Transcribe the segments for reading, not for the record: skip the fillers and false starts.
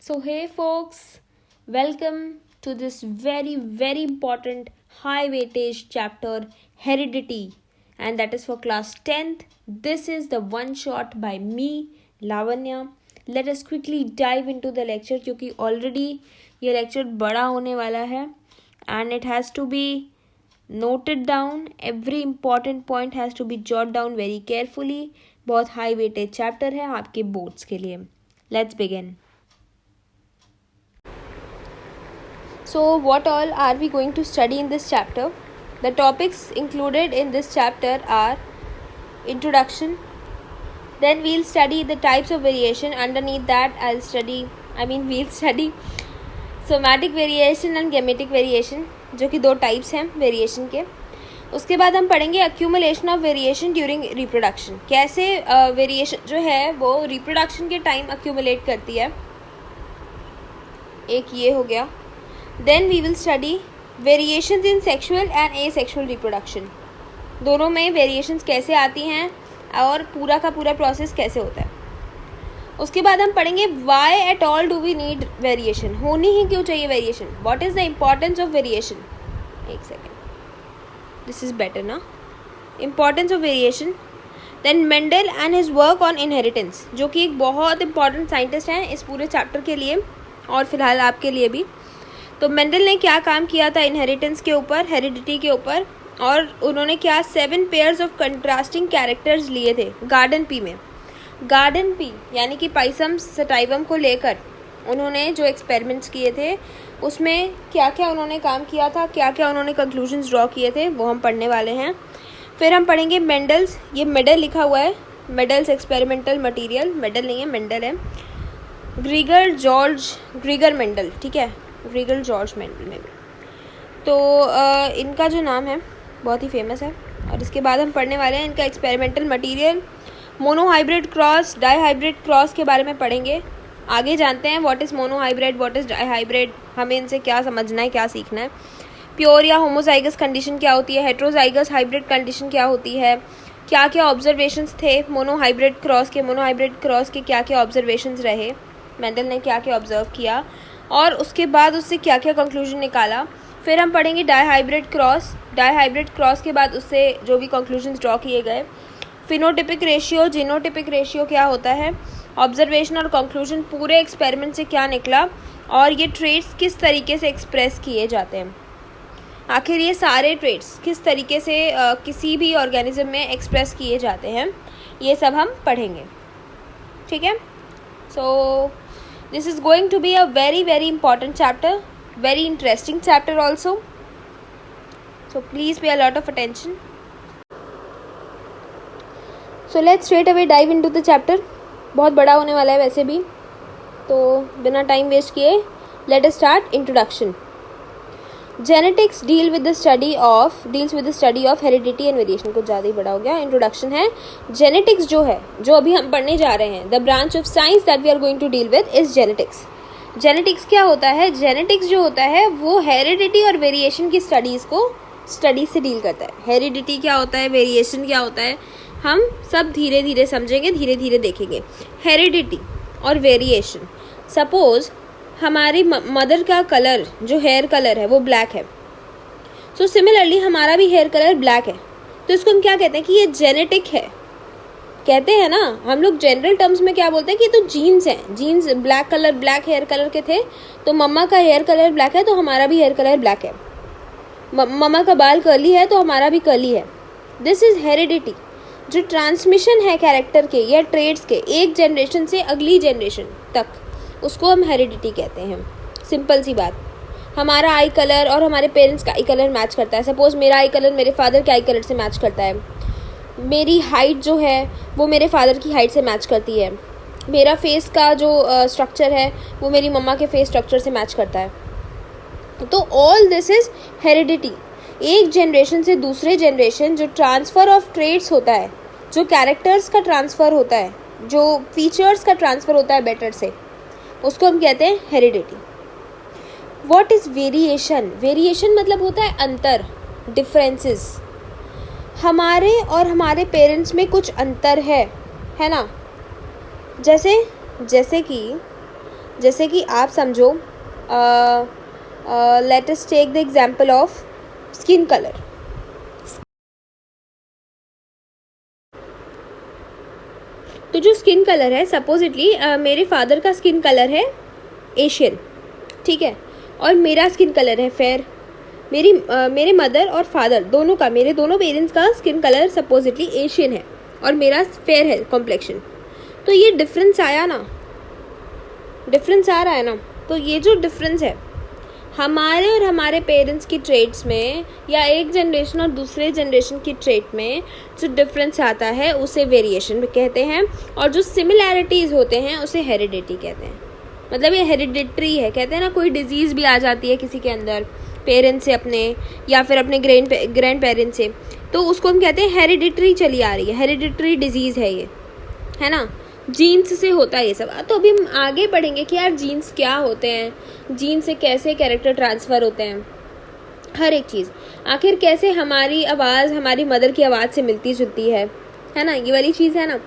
So, hey folks, welcome to this very important high weightage chapter Heredity, and that is for class 10th. This is the one shot by me, Lavanya. Let us quickly dive into the lecture क्योंकि already ये lecture बड़ा होने वाला है and it has to be noted down. Every important point has to be jotted down very carefully. बहुत high weightage chapter है आपके boards के लिए. Let's begin. So what all are we going to study in this chapter? The topics included in this chapter are introduction, then we'll study the types of variation. Underneath that we'll study somatic variation and gametic variation, जो कि दो types हैं variation के. उसके बाद हम पढ़ेंगे accumulation of variation during reproduction. कैसे variation जो है वो reproduction के time accumulate करती है. एक ये हो गया. Then we will study variations in sexual and asexual reproduction. दोनों में variations कैसे आती हैं और पूरा का पूरा process कैसे होता है. उसके बाद हम पढ़ेंगे why at all do we need variation. होनी ही क्यों चाहिए variation. What is the importance of variation. एक second. This is better ना. Importance of variation. Then Mendel and his work on inheritance, जो कि एक बहुत important scientist हैं इस पूरे chapter के लिए और फिलहाल आपके लिए भी. तो मेंडल ने क्या काम किया था इनहेरिटेंस के ऊपर, हेरिडिटी के ऊपर, और उन्होंने क्या 7 पेयर्स ऑफ कंट्रास्टिंग कैरेक्टर्स लिए थे गार्डन पी में. गार्डन पी यानी कि पाइसम सटाइवम को लेकर उन्होंने जो एक्सपेरिमेंट्स किए थे उसमें क्या क्या उन्होंने काम किया था, क्या क्या उन्होंने कंक्लूजन्स ड्रॉ किए थे, वो हम पढ़ने वाले हैं. फिर हम पढ़ेंगे मेंडल्स, ये मेडल लिखा हुआ है, मेडल्स एक्सपेरिमेंटल मटीरियल, मेडल नहीं है मेंडल है. ग्रीगर मेंडल, ठीक है, ग्रीगर जॉर्ज मेंडल में भी. तो इनका जो नाम है बहुत ही फेमस है. और इसके बाद हम पढ़ने वाले हैं इनका experimental material, monohybrid cross, dihybrid cross के बारे में पढ़ेंगे. आगे जानते हैं what is monohybrid, what is dihybrid, हमें इनसे क्या समझना है, क्या सीखना है. प्योर या होमोजाइगस कंडीशन क्या होती है, हेट्रोजाइगस हाइब्रिड कंडीशन क्या होती है, क्या क्या ऑब्जर्वेशंस थे मोनोहाइब्रिड क्रॉस के क्या क्या ऑब्जर्वेशंस रहे, मेंडल ने क्या क्या ऑब्जर्व किया और उसके बाद उससे क्या क्या कंक्लूजन निकाला. फिर हम पढ़ेंगे डाईहाइब्रिड क्रॉस के बाद उससे जो भी कंक्लूजन्स ड्रॉ किए गए. फिनोटिपिक रेशियो, जीनोटिपिक रेशियो क्या होता है, ऑब्जर्वेशन और कंक्लूजन, पूरे एक्सपेरिमेंट से क्या निकला और ये ट्रेट्स किस तरीके से एक्सप्रेस किए जाते हैं. आखिर ये सारे ट्रेट्स किस तरीके से किसी भी ऑर्गेनिज्म में एक्सप्रेस किए जाते हैं, ये सब हम पढ़ेंगे. ठीक है. सो this is going to be a very important chapter, very interesting chapter also, so please pay a lot of attention. So let's straight away dive into the chapter. बहुत बड़ा होने वाला है वैसे भी, तो बिना टाइम वेस्ट किए let us start. Introduction. Genetics deals with the study of heredity and variation. कुछ ज़्यादा ही बड़ा हो गया. इंट्रोडक्शन है. जेनेटिक्स जो है, जो अभी हम पढ़ने जा रहे हैं, the branch of science that we are going to deal with is genetics. Genetics क्या होता है, जेनेटिक्स जो होता है वो हेरिडिटी और वेरिएशन की स्टडी से डील करता है. हेरिडिटी क्या होता है, वेरिएशन क्या होता है, हम सब धीरे धीरे समझेंगे, धीरे धीरे देखेंगे. हेरिडिटी और वेरिएशन, सपोज हमारी मदर का कलर, जो हेयर कलर है वो ब्लैक है, सो सिमिलरली हमारा भी हेयर कलर ब्लैक है, तो इसको हम क्या कहते हैं कि ये जेनेटिक है. कहते हैं ना हम लोग जनरल टर्म्स में क्या बोलते हैं कि तो जीन्स हैं, जीन्स ब्लैक हेयर कलर के थे, तो मम्मा का हेयर कलर ब्लैक है तो हमारा भी हेयर कलर ब्लैक है. मम्मा का बाल कर्ली है तो हमारा भी कर्ली है. This is heredity. जो ट्रांसमिशन है कैरेक्टर के या ट्रेड्स के एक जनरेशन से अगली जनरेशन तक, उसको हम हेरिडिटी कहते हैं. सिंपल सी बात, हमारा आई कलर और हमारे पेरेंट्स का आई कलर मैच करता है. सपोज मेरा आई कलर मेरे फादर के आई कलर से मैच करता है. मेरी हाइट जो है वो मेरे फादर की हाइट से मैच करती है. मेरा फेस का जो स्ट्रक्चर है वो मेरी मम्मा के फेस स्ट्रक्चर से मैच करता है. तो ऑल दिस इज हेरिडिटी. एक जनरेशन से दूसरे जनरेशन जो ट्रांसफ़र ऑफ ट्रेड्स होता है, जो कैरेक्टर्स का ट्रांसफ़र होता है, जो फीचर्स का ट्रांसफ़र होता है बेटर से, उसको हम कहते हैं heredity. What is variation. Variation मतलब होता है अंतर, डिफरेंसेस. हमारे और हमारे पेरेंट्स में कुछ अंतर है ना. जैसे कि जैसे कि आप समझो, let us take the example of skin colour. तो जो स्किन कलर है, सपोजिटली मेरे फादर का स्किन कलर है एशियन, ठीक है, और मेरा स्किन कलर है फेयर। मेरे मदर और फादर दोनों का, मेरे दोनों पेरेंट्स का स्किन कलर सपोजिटली एशियन है और मेरा फेयर है कॉम्प्लेक्शन। तो ये डिफरेंस आया ना, डिफरेंस आ रहा है ना। तो ये जो डिफरेंस है हमारे और हमारे पेरेंट्स की ट्रेट्स में, या एक जनरेशन और दूसरे जनरेशन की ट्रेट में जो डिफरेंस आता है उसे वेरिएशन कहते हैं, और जो सिमिलैरिटीज़ होते हैं उसे हेरिडिटी कहते हैं। मतलब ये हेरिडिटरी है, कहते हैं ना कोई डिजीज़ भी आ जाती है किसी के अंदर पेरेंट्स से अपने, या फिर अपने ग्रैंड पेरेंट्स से, तो उसको हम कहते हैं हेरिडिटरी चली आ रही है, हेरिडिटरी डिजीज़ है ये, है ना, जीन्स से होता है ये सब। तो अभी हम आगे पढ़ेंगे कि यार जीन्स क्या होते हैं, जीन से कैसे कैरेक्टर ट्रांसफ़र होते हैं, हर एक चीज़, आखिर कैसे हमारी आवाज़ हमारी मदर की आवाज़ से मिलती जुलती है ना, ये वाली चीज़ है ना।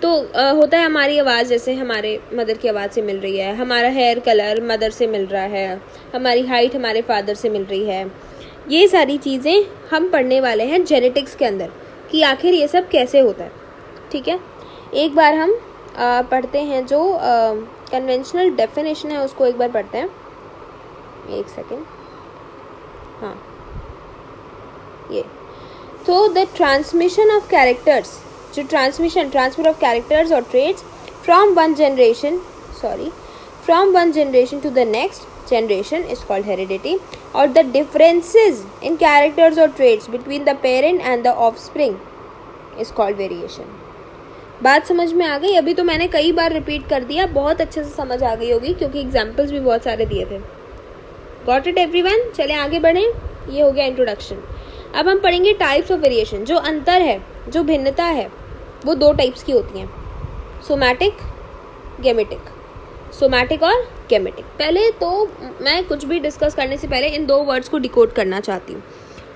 तो होता है हमारी आवाज़ जैसे हमारे मदर की आवाज़ से मिल रही है, हमारा हेयर कलर मदर से मिल रहा है, हमारी हाइट हमारे फादर से मिल रही है। ये सारी चीज़ें हम पढ़ने वाले हैं जेनेटिक्स के अंदर कि आखिर ये सब कैसे होता है, ठीक है। एक बार हम पढ़ते हैं जो कन्वेंशनल डेफिनेशन है उसको एक बार पढ़ते हैं, एक सेकेंड। हाँ, ये तो द ट्रांसमिशन ऑफ कैरेक्टर्स, जो ट्रांसफर ऑफ कैरेक्टर्स और traits from one generation to the next generation is called heredity, or the differences in characters or traits between the parent and the offspring is called variation। बात समझ में आ गई? अभी तो मैंने कई बार रिपीट कर दिया, बहुत अच्छे से समझ आ गई होगी क्योंकि एग्जाम्पल्स भी बहुत सारे दिए थे। Got it everyone? चले आगे बढ़ें। ये हो गया इंट्रोडक्शन। अब हम पढ़ेंगे टाइप्स ऑफ वेरिएशन। जो अंतर है, जो भिन्नता है, वो दो टाइप्स की होती हैं, सोमैटिक, गेमेटिक। सोमैटिक और गेमेटिक। पहले तो मैं कुछ भी डिस्कस करने से पहले इन दो वर्ड्स को डिकोड करना चाहती हूँ।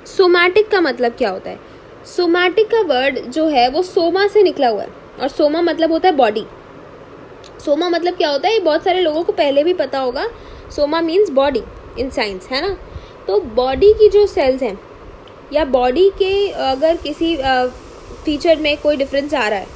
सोमैटिक का मतलब क्या होता है? सोमैटिक का वर्ड जो है वो सोमा से निकला हुआ है, और सोमा मतलब होता है बॉडी। सोमा मतलब क्या होता है, ये बहुत सारे लोगों को पहले भी पता होगा। Soma means body in science, है ना। तो बॉडी की जो सेल्स हैं, या बॉडी के अगर किसी फीचर में कोई डिफरेंस आ रहा है,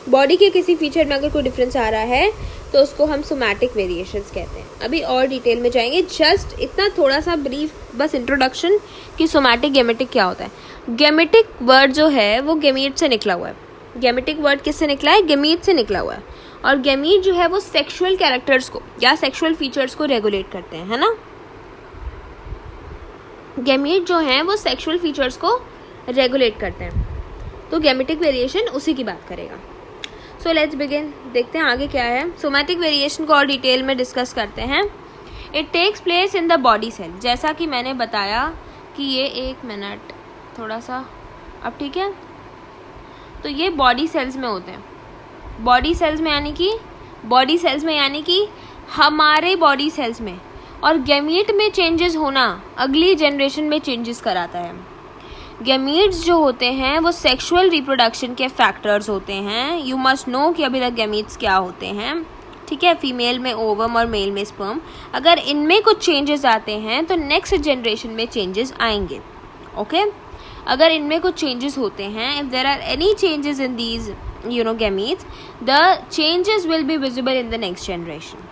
बॉडी के किसी फीचर में अगर कोई डिफरेंस आ रहा है तो उसको हम सोमैटिक वेरिएशंस कहते हैं। अभी और डिटेल में जाएंगे, जस्ट इतना थोड़ा सा ब्रीफ बस इंट्रोडक्शन कि सोमैटिक गेमेटिक क्या होता है। गेमेटिक वर्ड जो है वो गेमीट से निकला हुआ है। गेमेटिक वर्ड किससे निकला है? गेमीट से निकला हुआ है। और गेमीट जो है वो सेक्सुअल कैरेक्टर्स को या सेक्सुअल फीचर्स को रेगुलेट करते हैं, है ना। गेमीट जो है वो सेक्सुअल फीचर्स को रेगुलेट करते हैं, तो गेमेटिक वेरिएशन उसी की बात करेगा। So let's begin. देखते हैं आगे क्या है। सोमैटिक वेरिएशन को और डिटेल में डिस्कस करते हैं। It takes place in the body cell. जैसा कि मैंने बताया कि ये, एक मिनट थोड़ा सा, अब ठीक है। तो ये बॉडी सेल्स में होते हैं। बॉडी सेल्स में यानी कि हमारे बॉडी सेल्स में। और गैमीट में चेंजेस होना अगली जनरेशन में चेंजेस कराता है। गैमीट्स जो होते हैं वो सेक्सुअल रिप्रोडक्शन के फैक्टर्स होते हैं। यू मस्ट नो कि अभी तक गैमीट्स क्या होते हैं, ठीक है। फीमेल में ओवम और मेल में स्पर्म। अगर इनमें कुछ चेंजेस आते हैं तो नेक्स्ट जनरेशन में चेंजेस आएंगे, ओके। अगर इनमें कुछ चेंजेस होते हैं, if there are any changes in these gametes, the changes will be visible in the next generation.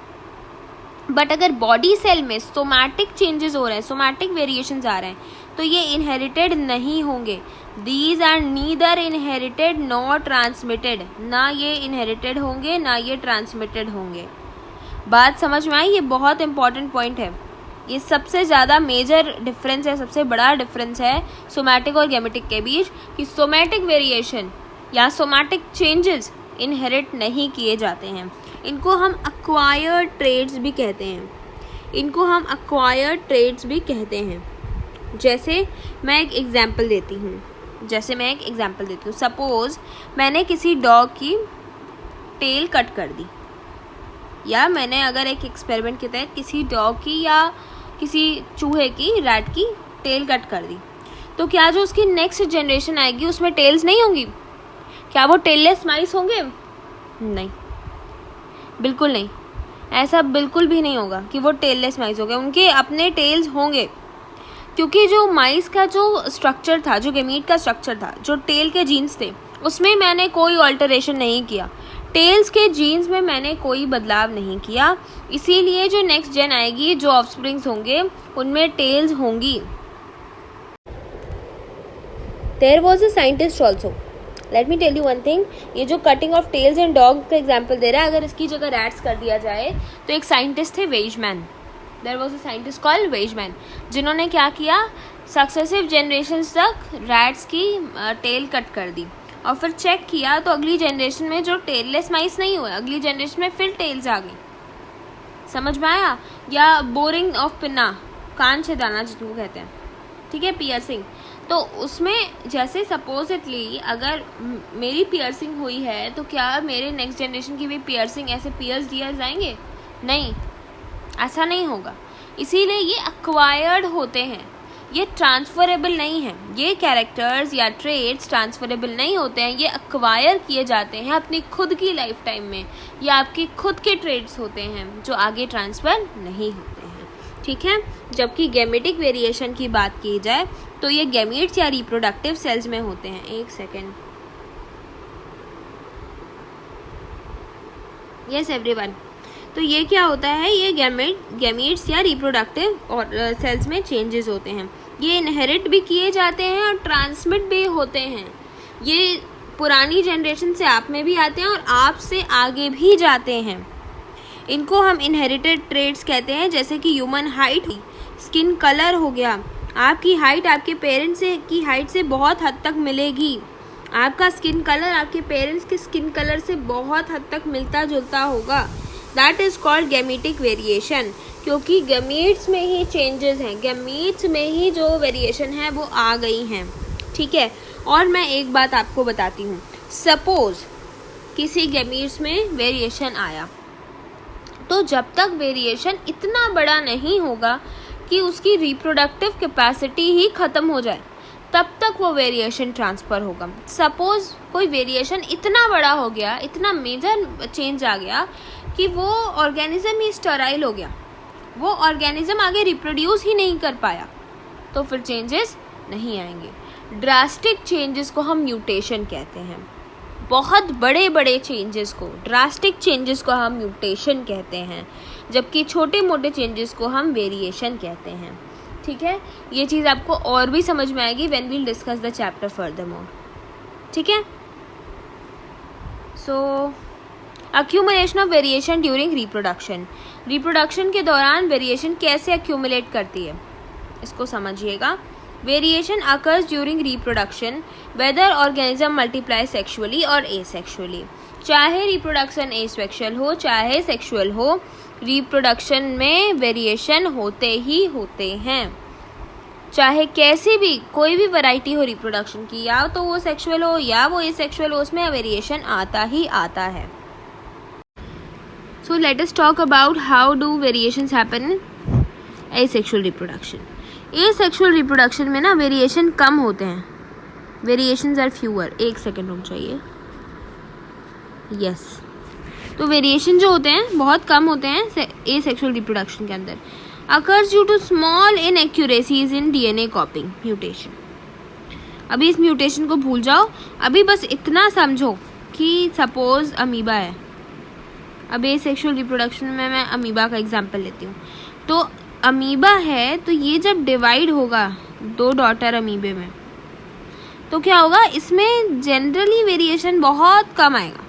But अगर बॉडी सेल में सोमैटिक चेंजेस हो रहे हैं, सोमैटिक वेरिएशंस आ रहे हैं, तो ये इनहेरिटेड नहीं होंगे। These are neither inherited nor transmitted. ना ये इनहेरिटेड होंगे ना ये ट्रांसमिटेड होंगे। बात समझ में आई? ये बहुत इंपॉर्टेंट पॉइंट है। ये सबसे ज़्यादा मेजर डिफरेंस है, सबसे बड़ा डिफरेंस है सोमैटिक और गैमेटिक के बीच, कि सोमैटिक वेरिएशन या सोमैटिक चेंजेस इनहेरिट नहीं किए जाते हैं। इनको हम अक्वायर्ड ट्रेड्स भी कहते हैं। जैसे मैं एक एग्जांपल देती हूँ। सपोज मैंने किसी डॉग की टेल कट कर दी, या मैंने अगर एक एक्सपेरिमेंट के तहत किसी डॉग की या किसी चूहे की, रैट की टेल कट कर दी, तो क्या जो उसकी नेक्स्ट जनरेशन आएगी उसमें टेल्स नहीं होंगी? क्या वो टेललेस माइस होंगे? नहीं, बिल्कुल नहीं। ऐसा बिल्कुल भी नहीं होगा कि वो टेललेस माइस हो गए, उनके अपने टेल्स होंगे, क्योंकि जो माइस का जो स्ट्रक्चर था, जो गैमीट का स्ट्रक्चर था, जो टेल के जीन्स थे, उसमें मैंने कोई ऑल्टरेशन नहीं किया, टेल्स के जीन्स में मैंने कोई बदलाव नहीं किया, इसीलिए जो नेक्स्ट जेन आएगी, जो ऑफस्प्रिंग्स होंगे, उनमें टेल्स होंगी। There was a scientist also, let me tell you one thing, ये जो cutting of tails and dog का एग्जाम्पल दे रहा है, अगर इसकी जगह रैट्स कर दिया जाए तो एक साइंटिस्ट थे Weismann, there was a scientist called Weismann, जिन्होंने क्या किया, सक्सेसिव जनरेशन्स तक रैट्स की टेल कट कर दी और फिर चेक किया तो अगली जनरेशन में जो टेललेस माइस नहीं हुए, अगली जनरेशन में फिर टेल्स आ गई। समझ में आया? या बोरिंग ऑफ पिन्ना, कान छेदाना जिसको कहते हैं, ठीक है, पियर्सिंग, तो उसमें जैसे सपोजिटली अगर मेरी पियर्सिंग हुई है तो क्या मेरे नेक्स्ट जनरेशन की भी पियर्सिंग ऐसे पियर्स ईयर्स आएंगे? नहीं, ऐसा नहीं होगा। इसीलिए ये एक्वायर्ड होते हैं, ये ट्रांसफरेबल नहीं है, ये कैरेक्टर्स या ट्रेड्स ट्रांसफरेबल नहीं होते हैं, ये एक्वायर किए जाते हैं अपनी खुद की लाइफ टाइम में, या आपके खुद के ट्रेड्स होते हैं जो आगे ट्रांसफर नहीं होते हैं, ठीक है। जबकि गैमेटिक वेरिएशन की बात की जाए तो ये गैमीट्स या रिप्रोडक्टिव सेल्स में होते हैं। एक सेकेंड, यस एवरीवन, तो ये क्या होता है, ये गैमीट्स या रिप्रोडक्टिव और सेल्स में चेंजेस होते हैं, ये इनहेरिट भी किए जाते हैं और ट्रांसमिट भी होते हैं, ये पुरानी जनरेशन से आप में भी आते हैं और आप से आगे भी जाते हैं, इनको हम इनहेरिटेड ट्रेड्स कहते हैं। जैसे कि ह्यूमन हाइट, स्किन कलर हो गया, आपकी हाइट आपके पेरेंट्स से की हाइट से बहुत हद तक मिलेगी, आपका स्किन कलर आपके पेरेंट्स के स्किन कलर से बहुत हद तक मिलता जुलता होगा, that is called gametic variation, क्योंकि गैमीट्स में ही चेंजेस हैं, गैमीट्स में ही जो वेरिएशन है वो आ गई हैं, ठीक है। और मैं एक बात आपको बताती हूँ, सपोज किसी गैमीट्स में वेरिएशन आया, तो जब तक वेरिएशन इतना बड़ा नहीं होगा कि उसकी रिप्रोडक्टिव कैपेसिटी ही ख़त्म हो जाए, तब तक वो वेरिएशन ट्रांसफ़र होगा। सपोज कोई वेरिएशन इतना बड़ा हो गया, इतना मेजर चेंज आ गया कि वो ऑर्गेनिज्म ही स्टेराइल हो गया, वो ऑर्गेनिज्म आगे रिप्रोड्यूस ही नहीं कर पाया, तो फिर चेंजेस नहीं आएंगे। ड्रास्टिक चेंजेस को हम म्यूटेशन कहते हैं, बहुत बड़े बड़े चेंजेस को, ड्रास्टिक चेंजेस को हम म्यूटेशन कहते हैं, जबकि छोटे मोटे चेंजेस को हम वेरिएशन कहते हैं, ठीक है। ये चीज़ आपको और भी समझ में आएगी when we'll discuss the chapter furthermore, ठीक है। So accumulation of variation during reproduction, reproduction के दौरान वेरिएशन कैसे अक्यूमुलेट करती है, इसको समझिएगा। Variation occurs during reproduction whether organism multiply sexually और एसेक्सुअली, चाहे रिप्रोडक्शन एसेक्सुअल हो चाहे सेक्सुअल हो, रिप्रोडक्शन में वेरिएशन होते ही होते हैं, चाहे कैसी भी कोई भी वैरायटी हो रिप्रोडक्शन की, या तो वो सेक्सुअल हो या वो एसेक्सुअल हो, उसमें वेरिएशन आता ही आता है। So let us talk about how do variations happen in asexual reproduction. Asexual reproduction में ना वेरिएशन कम होते हैं, वेरिएशंस आर फ्यूअर। एक सेकेंड रुक जाइए, यस, तो वेरिएशन जो होते हैं बहुत कम होते हैं एसेक्सुअल रिप्रोडक्शन के अंदर। Occurs due to small inaccuracies in DNA copying mutation. अभी इस म्यूटेशन को भूल जाओ, अभी बस इतना समझो कि सपोज अमीबा है, अब एसेक्सुअल रिप्रोडक्शन में मैं अमीबा का एग्जांपल लेती हूँ, तो अमीबा है तो ये जब डिवाइड होगा दो डॉटर अमीबे में, तो क्या होगा, इसमें जनरली वेरिएशन बहुत कम आएगा,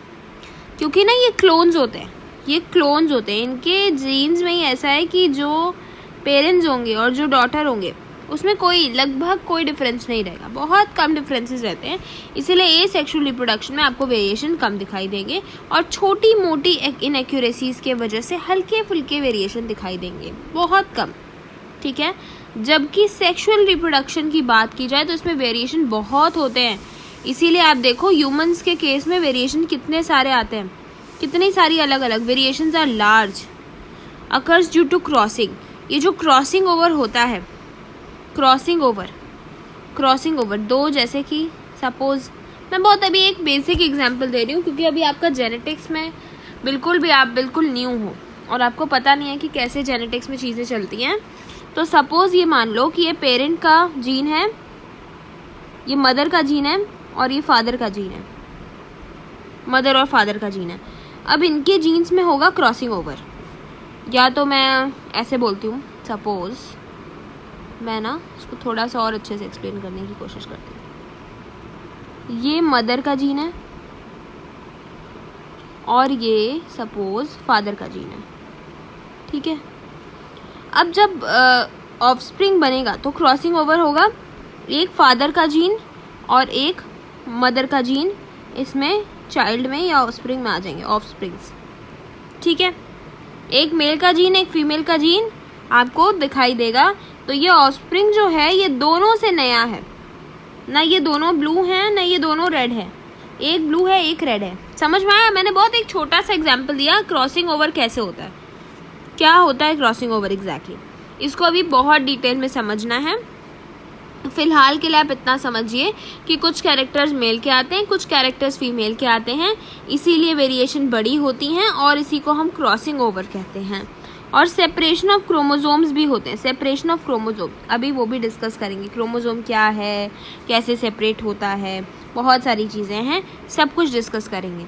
क्योंकि ना ये क्लोन्स होते हैं, ये क्लोन्स होते हैं, इनके जीन्स में ही ऐसा है कि जो पेरेंट्स होंगे और जो डॉटर होंगे उसमें कोई लगभग कोई डिफरेंस नहीं रहेगा, बहुत कम डिफरेंसेस रहते हैं, इसीलिए एसेक्सुअल रिप्रोडक्शन में आपको वेरिएशन कम दिखाई देंगे और छोटी मोटी इनएक्यूरेसीज के वजह से हल्के फुल्के वेरिएशन दिखाई देंगे, बहुत कम, ठीक है। जबकि सेक्सुअल रिप्रोडक्शन की बात की जाए तो इसमें वेरिएशन बहुत होते हैं, इसीलिए आप देखो ह्यूमंस के केस में वेरिएशन कितने सारे आते हैं, कितनी सारी अलग अलग variations are large. Occurs due to crossing, ये जो क्रॉसिंग ओवर होता है, क्रॉसिंग ओवर दो, जैसे कि सपोज मैं बहुत अभी एक बेसिक एग्जांपल दे रही हूँ क्योंकि अभी आपका जेनेटिक्स में बिल्कुल भी आप बिल्कुल न्यू हो और आपको पता नहीं है कि कैसे जेनेटिक्स में चीज़ें चलती हैं, तो सपोज़ ये मान लो कि ये पेरेंट का जीन है, ये मदर का जीन है और ये फादर का जीन है, मदर और फादर का जीन है। अब इनके जीन्स में होगा क्रॉसिंग ओवर, या तो मैं ऐसे बोलती हूँ, सपोज़ मैं ना इसको थोड़ा सा और अच्छे से एक्सप्लेन करने की कोशिश करती हूँ। ये मदर का जीन है और ये सपोज़ फादर का जीन है, ठीक है। अब जब ऑफस्प्रिंग बनेगा तो क्रॉसिंग ओवर होगा, एक फादर का जीन और एक मदर का जीन इसमें चाइल्ड में या ऑफस्प्रिंग में आ जाएंगे, ऑफस्प्रिंग्स, ठीक है। एक मेल का जीन एक फीमेल का जीन आपको दिखाई देगा, तो ये ऑफस्प्रिंग जो है ये दोनों से नया है, ना ये दोनों ब्लू हैं ना ये दोनों रेड है, एक ब्लू है एक रेड है। समझ में आया? मैंने बहुत एक छोटा सा एग्जांपल दिया क्रॉसिंग ओवर कैसे होता है, क्या होता है क्रॉसिंग ओवर एग्जैक्टली। इसको अभी बहुत डिटेल में समझना है, फिलहाल के लिए आप इतना समझिए कि कुछ कैरेक्टर्स मेल के आते हैं, कुछ कैरेक्टर्स फीमेल के आते हैं, इसीलिए वेरिएशन बड़ी होती हैं और इसी को हम क्रॉसिंग ओवर कहते हैं। और सेपरेशन ऑफ क्रोमोसोम्स भी होते हैं, सेपरेशन ऑफ क्रोमोसोम अभी वो भी डिस्कस करेंगे, क्रोमोसोम क्या है, कैसे सेपरेट होता है, बहुत सारी चीज़ें हैं, सब कुछ डिस्कस करेंगे।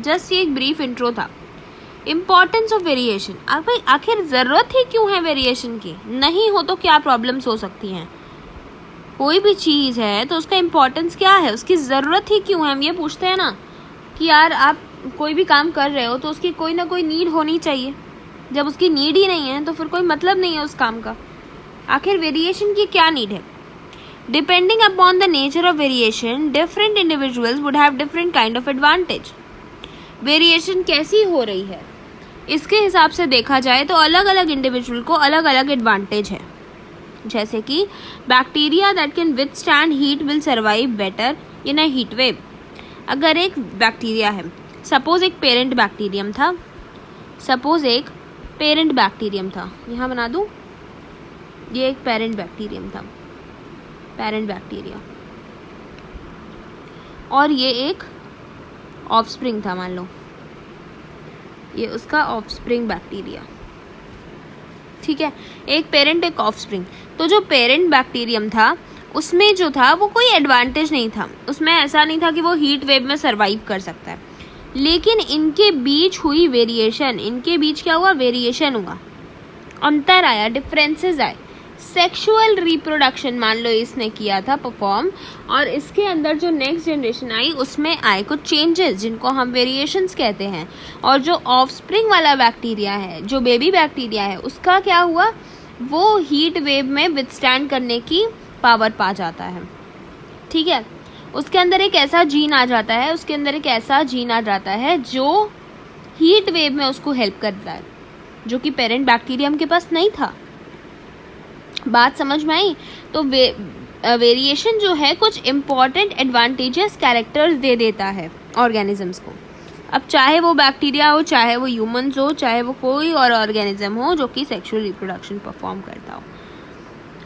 जस्ट ये एक ब्रीफ इंट्रो था। इम्पॉर्टेंस ऑफ वेरिएशन, आखिर ज़रूरत ही क्यों है वेरिएशन की? नहीं हो तो क्या प्रॉब्लम्स हो सकती हैं? कोई भी चीज़ है तो उसका इम्पोर्टेंस क्या है, उसकी ज़रूरत ही क्यों है? हम ये पूछते हैं ना कि यार आप कोई भी काम कर रहे हो तो उसकी कोई ना कोई नीड होनी चाहिए, जब उसकी नीड ही नहीं है तो फिर कोई मतलब नहीं है उस काम का। आखिर वेरिएशन की क्या नीड है? Depending upon the nature of variation different individuals would have different kind of advantage. Variation कैसी हो रही है इसके हिसाब से देखा जाए तो अलग अलग इंडिविजुअल को अलग अलग एडवांटेज है। जैसे कि bacteria that can withstand heat will survive better in a heat wave. अगर एक बैक्टीरिया है, सपोज एक पेरेंट बैक्टीरियम था, यहाँ बना दूँ, ये एक पेरेंट बैक्टीरियम था, पेरेंट बैक्टीरिया, और ये एक ऑफस्प्रिंग था, मान लो ये उसका ऑफस्प्रिंग बैक्टीरिया, ठीक है। एक पेरेंट एक ऑफस्प्रिंग। तो जो पेरेंट बैक्टीरियम था उसमें जो था वो कोई एडवांटेज नहीं था, उसमें ऐसा नहीं था कि वो हीट वेव में सरवाइव कर सकता है, लेकिन इनके बीच हुई वेरिएशन, इनके बीच क्या हुआ? वेरिएशन हुआ, अंतर आया, डिफरेंसेस आए, सेक्सुअल रिप्रोडक्शन मान लो इसने किया था परफॉर्म, और इसके अंदर जो नेक्स्ट जनरेशन आई उसमें आए कुछ चेंजेस जिनको हम वेरिएशंस कहते हैं। और जो ऑफस्प्रिंग वाला बैक्टीरिया है, जो बेबी बैक्टीरिया है, उसका क्या हुआ? वो हीट वेव में विथस्टैंड करने की पावर पा जाता है, ठीक है। उसके अंदर एक ऐसा जीन आ जाता है, जो हीट वेव में उसको हेल्प करता है, जो कि पेरेंट बैक्टीरियम के पास नहीं था। बात समझ में आई? तो वेरिएशन जो है कुछ इम्पॉर्टेंट एडवांटेजेस कैरेक्टर्स दे देता है ऑर्गेनिजम्स को। अब चाहे वो बैक्टीरिया हो, चाहे वो ह्यूमंस हो, चाहे वो कोई और ऑर्गेनिज्म हो जो कि सेक्सुअल रिप्रोडक्शन परफॉर्म करता हो।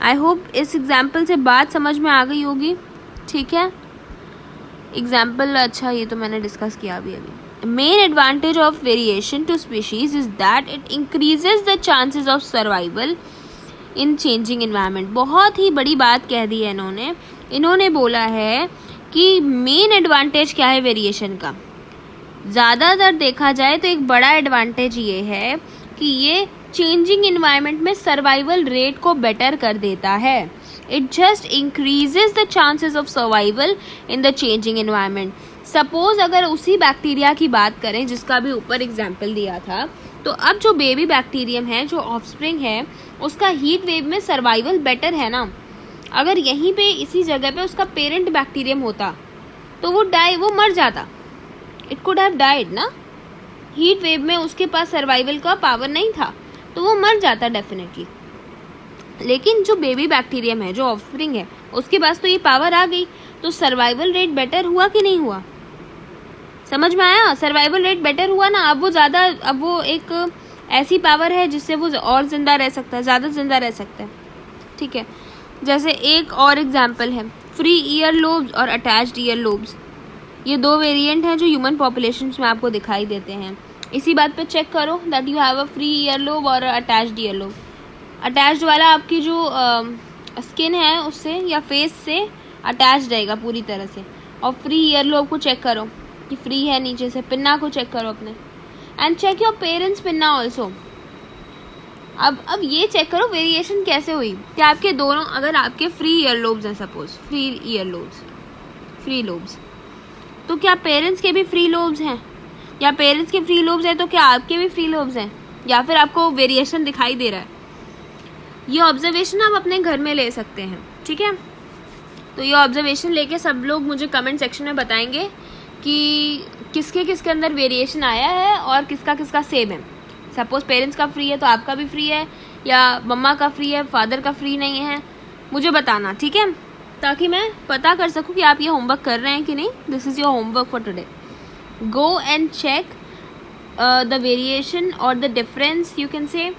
आई होप इस एग्जाम्पल से बात समझ में आ गई होगी, ठीक है। एग्जाम्पल, अच्छा ये तो मैंने डिस्कस किया अभी। Main advantage of variation to species is that it increases the chances of survival in changing environment. बहुत ही बड़ी बात कह दी है इन्होंने बोला है कि मेन एडवांटेज क्या है वेरिएशन का। ज़्यादातर देखा जाए तो एक बड़ा एडवांटेज ये है कि ये चेंजिंग इन्वायरमेंट में सर्वाइवल रेट को बेटर कर देता है। It just increases the chances of survival in the changing environment. Suppose अगर उसी बैक्टीरिया की बात करें जिसका भी ऊपर एग्जाम्पल दिया था, तो अब जो बेबी बैक्टीरियम है, जो ऑफस्प्रिंग है, उसका हीट वेव में सर्वाइवल बेटर है ना। अगर यहीं पे इसी जगह पे उसका पेरेंट बैक्टीरियम होता तो वो मर जाता, इट कुड हैव डाइड ना। हीट वेव में उसके पास सर्वाइवल का पावर नहीं था तो वो मर जाता डेफिनेटली। लेकिन जो बेबी बैक्टीरियम है, जो ऑफस्प्रिंग है, उसके पास तो ये पावर आ गई, तो सर्वाइवल रेट बेटर हुआ कि नहीं हुआ? समझ में आया? सर्वाइवल रेट बेटर हुआ ना। अब वो एक ऐसी पावर है जिससे वो और जिंदा रह सकता है, ज़्यादा जिंदा रह सकता है, ठीक है। जैसे एक और एग्जाम्पल है फ्री ईयर लोब्स और अटैच्ड ईयर लोब्स। ये दो वेरिएंट हैं जो ह्यूमन पॉपुलेशन में आपको दिखाई देते हैं। इसी बात पे चेक करो that you have a free earlobe और अटैच्ड ईयरलोब। अटैच्ड वाला आपकी जो स्किन है उससे या फेस से अटैच रहेगा पूरी तरह से, और फ्री ईयरलोब को चेक करो कि फ्री है नीचे से। पिन्ना को चेक करो अपने, and check your parents pinna also. अब ये चेक करो वेरिएशन कैसे हुई कि आपके दोनों, अगर आपके फ्री ईयरलोब्स हैं, सपोज फ्री ईयरलोब्स, फ्री लोब्स, तो क्या पेरेंट्स के भी फ्री लोब्स हैं, या पेरेंट्स के फ्री लोब्स हैं तो क्या आपके भी फ्री लोब्स हैं, या फिर आपको वेरिएशन दिखाई दे रहा है। ये ऑब्जर्वेशन आप अपने घर में ले सकते हैं, ठीक है। तो ये ऑब्जर्वेशन लेके सब लोग मुझे कमेंट सेक्शन में बताएंगे कि किसके किसके अंदर वेरिएशन आया है और किसका किसका सेम है। सपोज पेरेंट्स का फ्री है तो आपका भी फ्री है, या मम्मा का फ्री है फादर का फ्री नहीं है, मुझे बताना, ठीक है, ताकि मैं पता कर सकूं कि आप ये होमवर्क कर रहे हैं कि नहीं। This is your homework for today. Go and check the variation और the difference you can say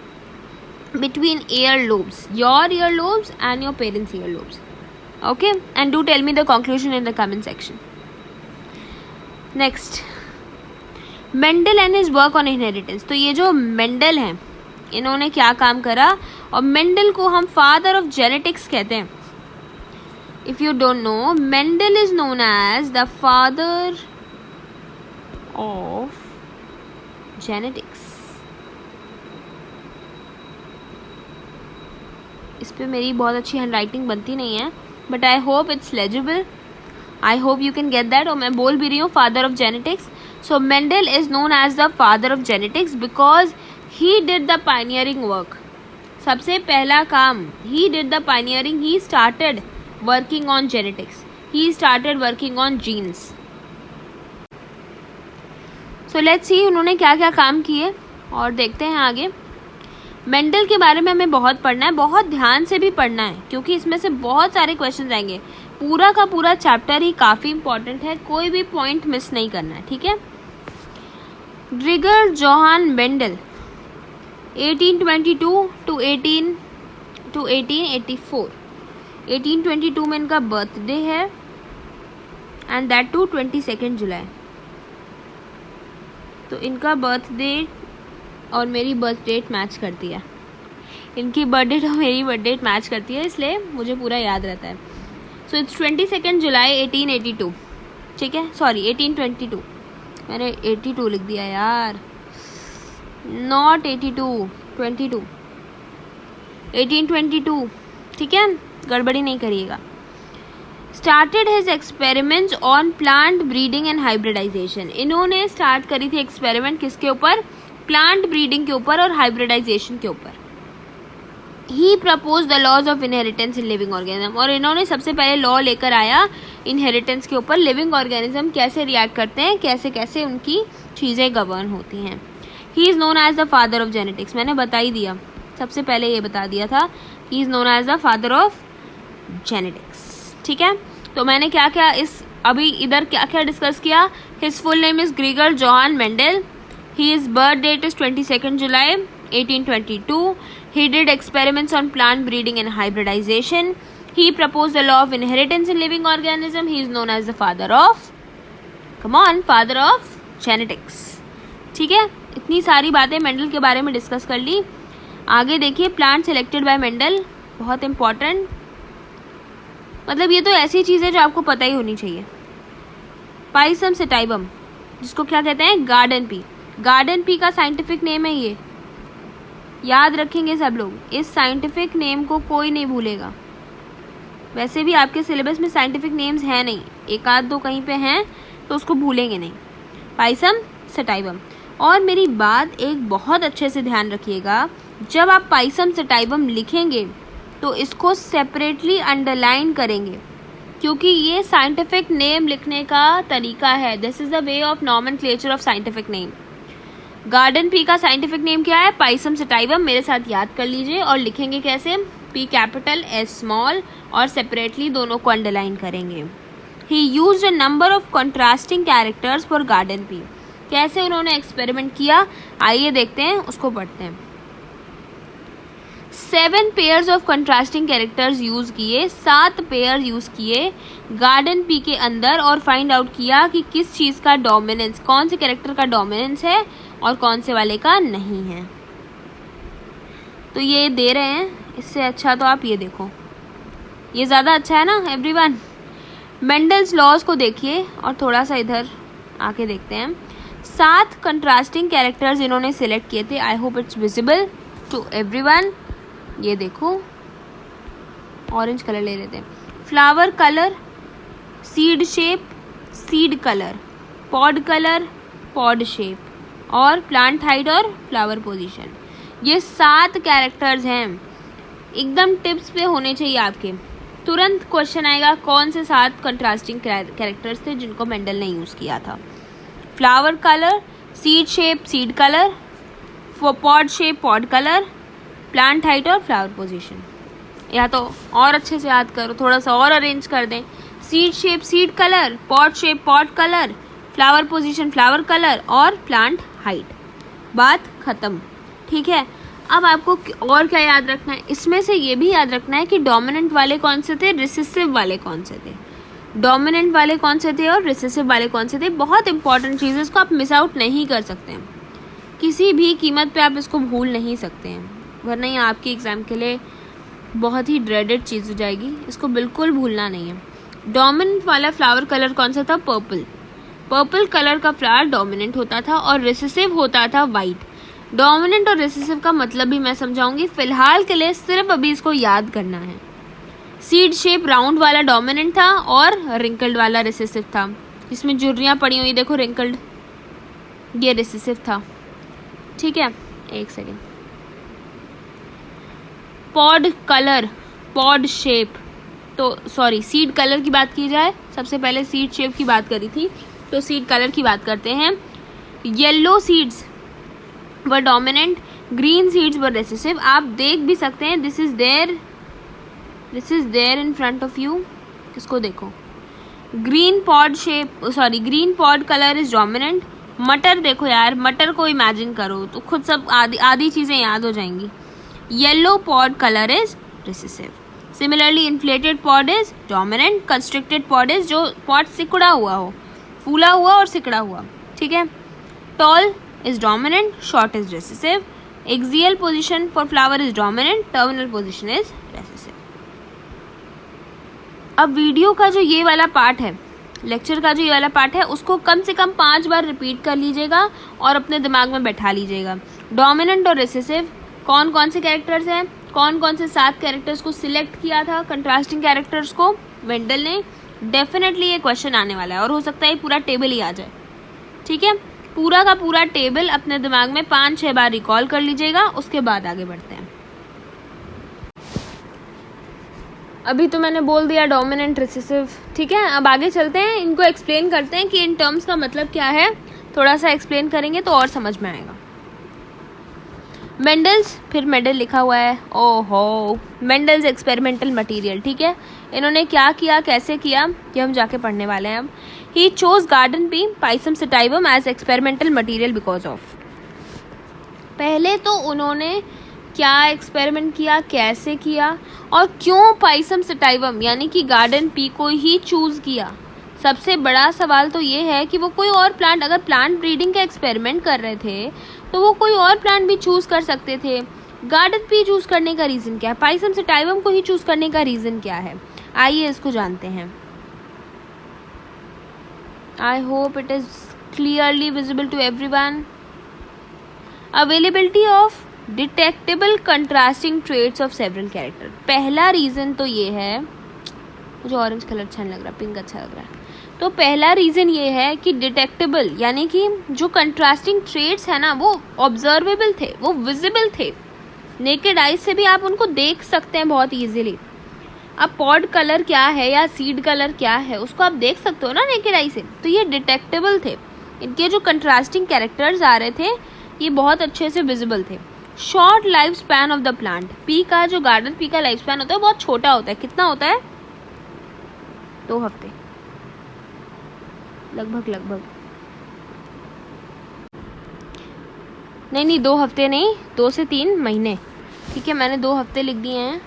between earlobes, your earlobes and your parents' earlobes. Okay, and do tell me the conclusion in the comment section. Next, Mendel and his work on inheritance. तो ये जो Mendel हैं, इन्होंने क्या काम करा, और Mendel को हम फादर ऑफ जेनेटिक्स कहते हैं। If you don't know, Mendel is known as the father of genetics. इस पर मेरी बहुत अच्छी हैंड राइटिंग बनती नहीं है, but I hope it's legible, I hope you can get that. और मैं बोल भी रही हूँ father of genetics. So Mendel is known as the father of genetics because he did the pioneering work. सबसे पहला काम, he did the pioneering, he started working on genetics, he started working on genes. So let's see उन्होंने क्या क्या काम किए और देखते हैं आगे। मेंडल के बारे में हमें बहुत पढ़ना है, बहुत ध्यान से भी पढ़ना है, क्योंकि इसमें से बहुत सारे क्वेश्चन आएंगे। पूरा का पूरा चैप्टर ही काफ़ी इंपॉर्टेंट है, कोई भी पॉइंट मिस नहीं करना है, ठीक है। ग्रिगर जोहान मेंडल 1822 टू 1884। 1822 में इनका बर्थडे है, एंड दैट टू 22 जुलाई। तो इनका बर्थडे और मेरी बर्थ डेट मैच करती है, इनकी बर्थ डेट और मेरी बर्थ डेट मैच करती है, इसलिए मुझे पूरा याद रहता है। सो इट्स 22 जुलाई 1882, ठीक है, सॉरी 1822, मैंने 82 लिख दिया यार, नॉट 82, 22, 1822, ठीक है, गड़बड़ी नहीं करिएगा। Started his experiments on plant breeding and hybridisation. इन्होंने स्टार्ट करी थी एक्सपेरिमेंट किसके ऊपर, प्लांट ब्रीडिंग के ऊपर और हाइब्रिडाइजेशन के ऊपर। He propose the laws of inheritance in living organism, और इन्होंने सबसे पहले लॉ लेकर आया इनहेरिटेंस के ऊपर, लिविंग ऑर्गेनिज्म कैसे रिएक्ट करते हैं, कैसे कैसे उनकी चीज़ें गवर्न होती हैं। He is known as the father of genetics, मैंने बता ही दिया, सबसे पहले ये बता दिया था, he is known as the father of genetics, ठीक है। तो मैंने क्या क्या इस अभी इधर क्या क्या डिस्कस किया। His full name is Gregor Johann Mendel, his birth date is 22 July 1822. He did experiments on plant breeding and hybridization. He proposed the law of inheritance in living organism. He is known as the father of, come on, father of genetics. ठीक है, इतनी सारी बातें Mendel के बारे में discuss कर ली। आगे देखिए, प्लांट सिलेक्टेड बाय मेंडल, बहुत इंपॉर्टेंट, मतलब ये तो ऐसी चीज़ है जो आपको पता ही होनी चाहिए। पाइसम सेटाइवम, जिसको क्या कहते हैं, गार्डन पी। गार्डन पी का साइंटिफिक नेम है ये, याद रखेंगे सब लोग, इस साइंटिफिक नेम को कोई नहीं भूलेगा। वैसे भी आपके सिलेबस में साइंटिफिक नेम्स हैं नहीं, एक आध दो कहीं पे हैं तो उसको भूलेंगे नहीं। Pisum sativum. और मेरी बात एक बहुत अच्छे से ध्यान रखिएगा, जब आप पाइसम सेटाइवम लिखेंगे तो इसको सेपरेटली अंडरलाइन करेंगे, क्योंकि ये साइंटिफिक नेम लिखने का तरीका है। This is the way of nomenclature of scientific name. Garden pea का साइंटिफिक नेम क्या है, पाइसम सेटाइवम, मेरे साथ याद कर लीजिए। और लिखेंगे कैसे, पी कैपिटल एस स्मॉल, और सेपरेटली दोनों को अंडरलाइन करेंगे। ही used a number of contrasting characters for garden pea. कैसे उन्होंने एक्सपेरिमेंट किया, आइए देखते हैं, उसको पढ़ते हैं। 7 pairs of contrasting characters use किए, 7 पेयर यूज किए गार्डन पी के अंदर और फाइंड आउट किया कि किस चीज का डोमिनेंस, कौन से कैरेक्टर का डोमिनेंस है और कौन से वाले का नहीं है। तो ये दे रहे हैं, इससे अच्छा तो आप ये देखो, ये ज़्यादा अच्छा है ना एवरीवन। मेंडल्स लॉज को देखिए और थोड़ा सा इधर आके देखते हैं। 7 कंट्रास्टिंग कैरेक्टर्स इन्होंने सिलेक्ट किए थे। I hope it's visible to everyone. ये देखो, ऑरेंज कलर ले लेते हैं। Flower colour, seed shape, seed colour, pod colour, pod shape और प्लांट हाइट और फ्लावर पोजीशन। ये 7 कैरेक्टर्स हैं, एकदम टिप्स पे होने चाहिए आपके। तुरंत क्वेश्चन आएगा कौन से 7 कंट्रास्टिंग कैरेक्टर्स थे जिनको मेंडल ने यूज़ किया था। Flower colour, seed shape, seed colour, pod shape, pod colour, plant height और फ्लावर पोजीशन। या तो और अच्छे से याद करो, थोड़ा सा और अरेंज कर दें। Seed shape, seed colour, pod shape, pod colour, flower position, flower colour और प्लांट हाइट। बात खत्म, ठीक है। अब आपको और क्या याद रखना है, इसमें से ये भी याद रखना है कि डोमिनेंट वाले कौन से थे, रिसेसिव वाले कौन से थे। डोमिनेंट वाले कौन से थे और रिसेसिव वाले कौन से थे, बहुत इंपॉर्टेंट चीज़ है, इसको आप मिस आउट नहीं कर सकते हैं। किसी भी कीमत पे आप इसको भूल नहीं सकते हैं, वरना ये आपके एग्ज़ाम के लिए बहुत ही ड्रेडेड चीज़ हो जाएगी। इसको बिल्कुल भूलना नहीं है। डोमिनेंट वाला फ्लावर कलर कौन सा था, पर्पल। पर्पल कलर का फ्लावर डोमिनेंट होता था और रिसेसिव होता था वाइट। डोमिनेंट और रिसेसिव का मतलब भी मैं समझाऊंगी, फिलहाल के लिए सिर्फ अभी इसको याद करना है। सीड शेप राउंड वाला डोमिनेंट था और रिंकल्ड वाला रिसेसिव था। इसमें जुर्रियाँ पड़ी हुई देखो, रिंकल्ड, ये रिसेसिव था, ठीक है। एक second. Pod colour, pod shape, तो सॉरी सीड कलर की बात की जाए, सबसे पहले सीड शेप की बात करी थी, तो सीड कलर की बात करते हैं। Yellow seeds were dominant, green seeds were recessive. आप देख भी सकते हैं, this is there in front of you, इसको देखो। Green pod shape, sorry green pod colour is dominant. मटर देखो यार, मटर को इमेजिन करो तो खुद सब आधी चीज़ें याद हो जाएंगी। Yellow pod colour is recessive. Similarly inflated pod is dominant. Constricted pod is जो पॉड सिकुड़ा हुआ हो, फूला हुआ और सिकुड़ा हुआ, ठीक है। Tall is dominant, short is recessive. Axial position for flower is dominant, terminal position is recessive. अब वीडियो का जो ये वाला पार्ट है, लेक्चर का जो ये वाला पार्ट है, उसको कम से कम 5 बार रिपीट कर लीजिएगा और अपने दिमाग में बैठा लीजिएगा। डोमिनेंट और रिसेसिव कौन कौन से कैरेक्टर्स हैं, कौन कौन से 7 कैरेक्टर्स को सिलेक्ट किया था कंट्रास्टिंग कैरेक्टर्स को मेंडल ने। डेफिनेटली ये क्वेश्चन आने वाला है और हो सकता है ये पूरा टेबल ही आ जाए, ठीक है। पूरा का पूरा टेबल अपने दिमाग में 5-6 बार रिकॉल कर लीजिएगा, उसके बाद आगे बढ़ते हैं। अभी तो मैंने बोल दिया डोमिनेंट, रिसेसिव, ठीक है। अब आगे चलते हैं, इनको एक्सप्लेन करते हैं कि इन टर्म्स का मतलब क्या है। थोड़ा सा एक्सप्लेन करेंगे तो और समझ में आएगा। मेंडल्स, फिर मेडल लिखा हुआ है, ओहो, मेंडल्स एक्सपेरिमेंटल मटेरियल, ठीक है। इन्होंने क्या किया, कैसे किया, ये हम जाके पढ़ने वाले हैं अब। He chose garden pea Pisum sativum as experimental material because of. पहले तो उन्होंने क्या एक्सपेरिमेंट किया, कैसे किया और क्यों पाइसम सटाइवम यानी कि गार्डन पी को ही चूज किया। सबसे बड़ा सवाल तो ये है कि वो कोई और प्लांट, अगर प्लांट ब्रीडिंग का एक्सपेरिमेंट कर रहे थे तो वो कोई और प्लांट भी चूज कर सकते थे। गार्डन पी चूज करने का रीजन क्या है, पाइसम सटाइवम को ही चूज करने का रीजन क्या है, आइए इसको जानते हैं। I hope it is clearly visible to everyone. Availability of detectable contrasting traits of several characters. पहला रीज़न तो ये है, मुझे ऑरेंज कलर अच्छा नहीं लग रहा, पिंक अच्छा लग रहा है। तो पहला रीज़न ये है कि डिटेक्टेबल यानी कि जो कंट्रास्टिंग ट्रेट्स है ना, वो ऑब्जर्वेबल थे, वो विजिबल थे, नेकेड आइज से भी आप उनको देख सकते हैं बहुत ईजिली। अब पॉड कलर क्या है या सीड कलर क्या है उसको आप देख सकते हो ना नेकेड आई से, तो ये डिटेक्टेबल थे। इनके जो कंट्रास्टिंग कैरेक्टर्स आ रहे थे ये बहुत अच्छे से विजिबल थे। Short life span of the plant, P का जो गार्डन पी का लाइफ स्पैन होता है बहुत छोटा होता है। कितना होता है, 2 हफ्ते लगभग नहीं 2 हफ्ते नहीं, 2 से 3 महीने, ठीक है, मैंने 2 हफ्ते लिख दिए हैं,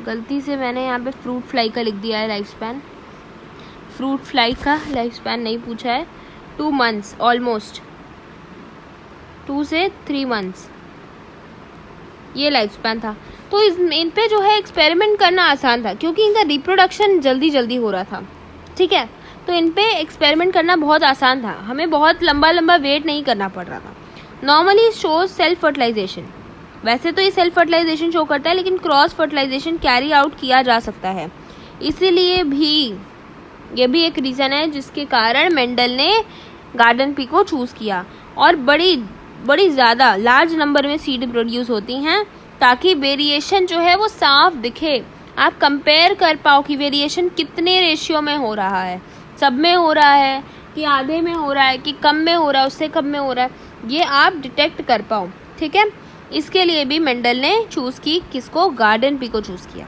गलती से मैंने यहाँ पे फ्रूट फ्लाई का लिख दिया है लाइफ स्पैन। फ्रूट फ्लाई का लाइफ स्पैन नहीं पूछा है, 2 months ऑलमोस्ट, 2 से 3 months ये लाइफ स्पैन था। तो इन पे जो है एक्सपेरिमेंट करना आसान था क्योंकि इनका रिप्रोडक्शन जल्दी जल्दी हो रहा था। ठीक है, तो इन पे एक्सपेरिमेंट करना बहुत आसान था, हमें बहुत लंबा लंबा वेट नहीं करना पड़ रहा था। नॉर्मली शोज सेल्फ फर्टिलाइजेशन, वैसे तो ये सेल्फ फर्टिलाइजेशन शो करता है लेकिन क्रॉस फर्टिलाइजेशन कैरी आउट किया जा सकता है, इसीलिए भी ये भी एक रीज़न है जिसके कारण मेंडल ने गार्डन पी को चूज़ किया। और बड़ी ज़्यादा लार्ज नंबर में सीड प्रोड्यूस होती हैं ताकि वेरिएशन जो है वो साफ दिखे, आप कंपेयर कर पाओ कि वेरिएशन कितने रेशियो में हो रहा है, सब में हो रहा है कि आधे में हो रहा है कि कम में हो रहा है, उससे कम में हो रहा है, ये आप डिटेक्ट कर पाओ। ठीक है, इसके लिए भी मेंडल ने चूज़ की, किसको, गार्डन पी को चूज़ किया।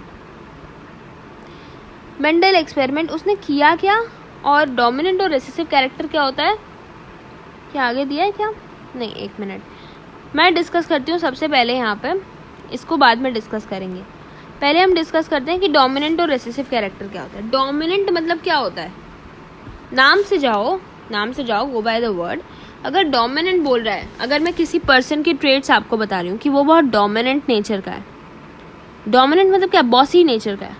मेंडल एक्सपेरिमेंट उसने किया क्या, और डोमिनेंट और रिसेसिव कैरेक्टर क्या होता है, क्या आगे दिया है क्या, नहीं, 1 मिनट मैं डिस्कस करती हूँ सबसे पहले, यहाँ पे इसको बाद में डिस्कस करेंगे। पहले हम डिस्कस करते हैं कि डोमिनेंट और रिसेसिव कैरेक्टर क्या होता है। डोमिनेंट मतलब क्या होता है, नाम से जाओ, गो बाय द वर्ड। अगर डोमिनेंट बोल रहा है, अगर मैं किसी पर्सन की ट्रेट्स आपको बता रही हूँ कि वो बहुत डोमिनेंट नेचर का है, डोमिनेंट मतलब क्या, बॉसी नेचर का है,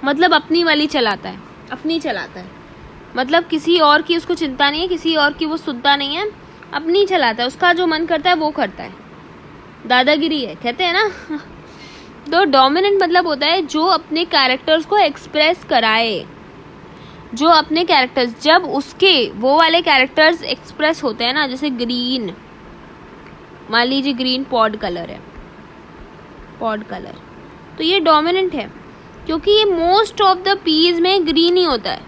मतलब अपनी वाली चलाता है, अपनी चलाता है, मतलब किसी और की उसको चिंता नहीं है, किसी और की वो सुनता नहीं है, अपनी चलाता है, उसका जो मन करता है वो करता है, दादागिरी है कहते हैं ना। तो डोमिनेंट मतलब होता है जो अपने कैरेक्टर्स को एक्सप्रेस कराए, जो अपने कैरेक्टर्स, जब उसके वो वाले कैरेक्टर्स एक्सप्रेस होते हैं ना, जैसे ग्रीन, मान लीजिए ग्रीन पॉड कलर है, पॉड कलर, तो ये डोमिनेंट है क्योंकि ये मोस्ट ऑफ द पीज में ग्रीन ही होता है,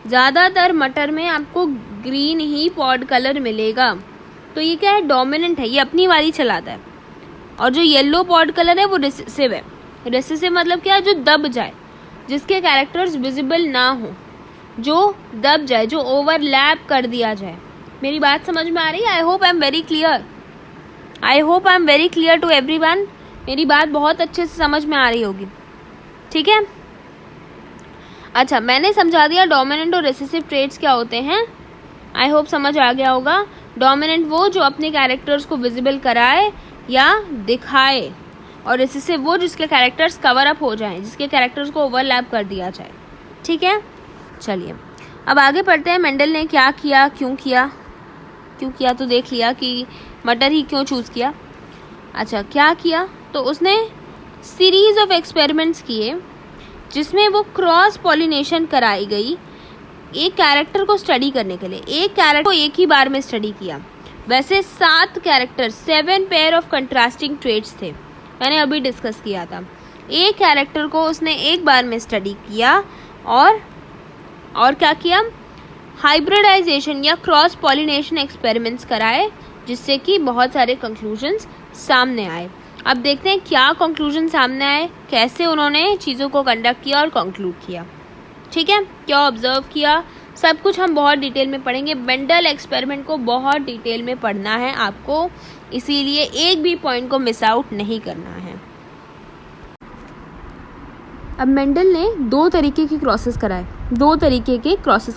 ज़्यादातर मटर में आपको ग्रीन ही पॉड कलर मिलेगा, तो ये क्या है, डोमिनेंट है, ये अपनी वाली चलाता है। और जो येलो पॉड कलर है वो रिसेसिव है। रिसेसिव मतलब क्या है, जो दब जाए, जिसके कैरेक्टर्स विजिबल ना हो, जो दब जाए, जो ओवरलैप कर दिया जाए। मेरी बात समझ में आ रही है? I hope I am very clear to everyone. मेरी बात बहुत अच्छे से समझ में आ रही होगी, ठीक है। अच्छा, मैंने समझा दिया डोमिनेंट और रिसेसिव ट्रेट्स क्या होते हैं, आई होप समझ आ गया होगा। डोमिनेंट वो जो अपने कैरेक्टर्स को विजिबल कराए या दिखाए, और रिसेसिव वो जिसके कैरेक्टर्स कवर अप हो जाएं, जिसके कैरेक्टर्स को ओवरलैप कर दिया जाए, ठीक है। चलिए अब आगे पढ़ते हैं, मेंडल ने क्या किया, क्यों किया तो देख लिया कि मटर ही क्यों चूज़ किया। अच्छा, क्या किया, तो उसने सीरीज ऑफ एक्सपेरिमेंट्स किए जिसमें वो क्रॉस पॉलिनेशन कराई गई एक कैरेक्टर को स्टडी करने के लिए। एक कैरेक्टर को एक ही बार में स्टडी किया। वैसे 7 character, 7 pair of contrasting traits थे, मैंने अभी डिस्कस किया था। एक कैरेक्टर को उसने एक बार में स्टडी किया और क्या किया, हाइब्रिडाइजेशन या क्रॉस पॉलिनेशन एक्सपेरिमेंट्स कराए, जिससे कि बहुत सारे कंक्लूजन्स सामने आए। अब देखते हैं क्या कंक्लूजन सामने आए, कैसे उन्होंने चीज़ों को कंडक्ट किया और कंक्लूड किया, ठीक है। क्या ऑब्जर्व किया, सब कुछ हम बहुत डिटेल में पढ़ेंगे। मेंडल एक्सपेरिमेंट को बहुत डिटेल में पढ़ना है आपको, इसीलिए एक भी पॉइंट को मिस आउट नहीं करना है। अब मेंडल ने 2 तरीके के क्रॉसेस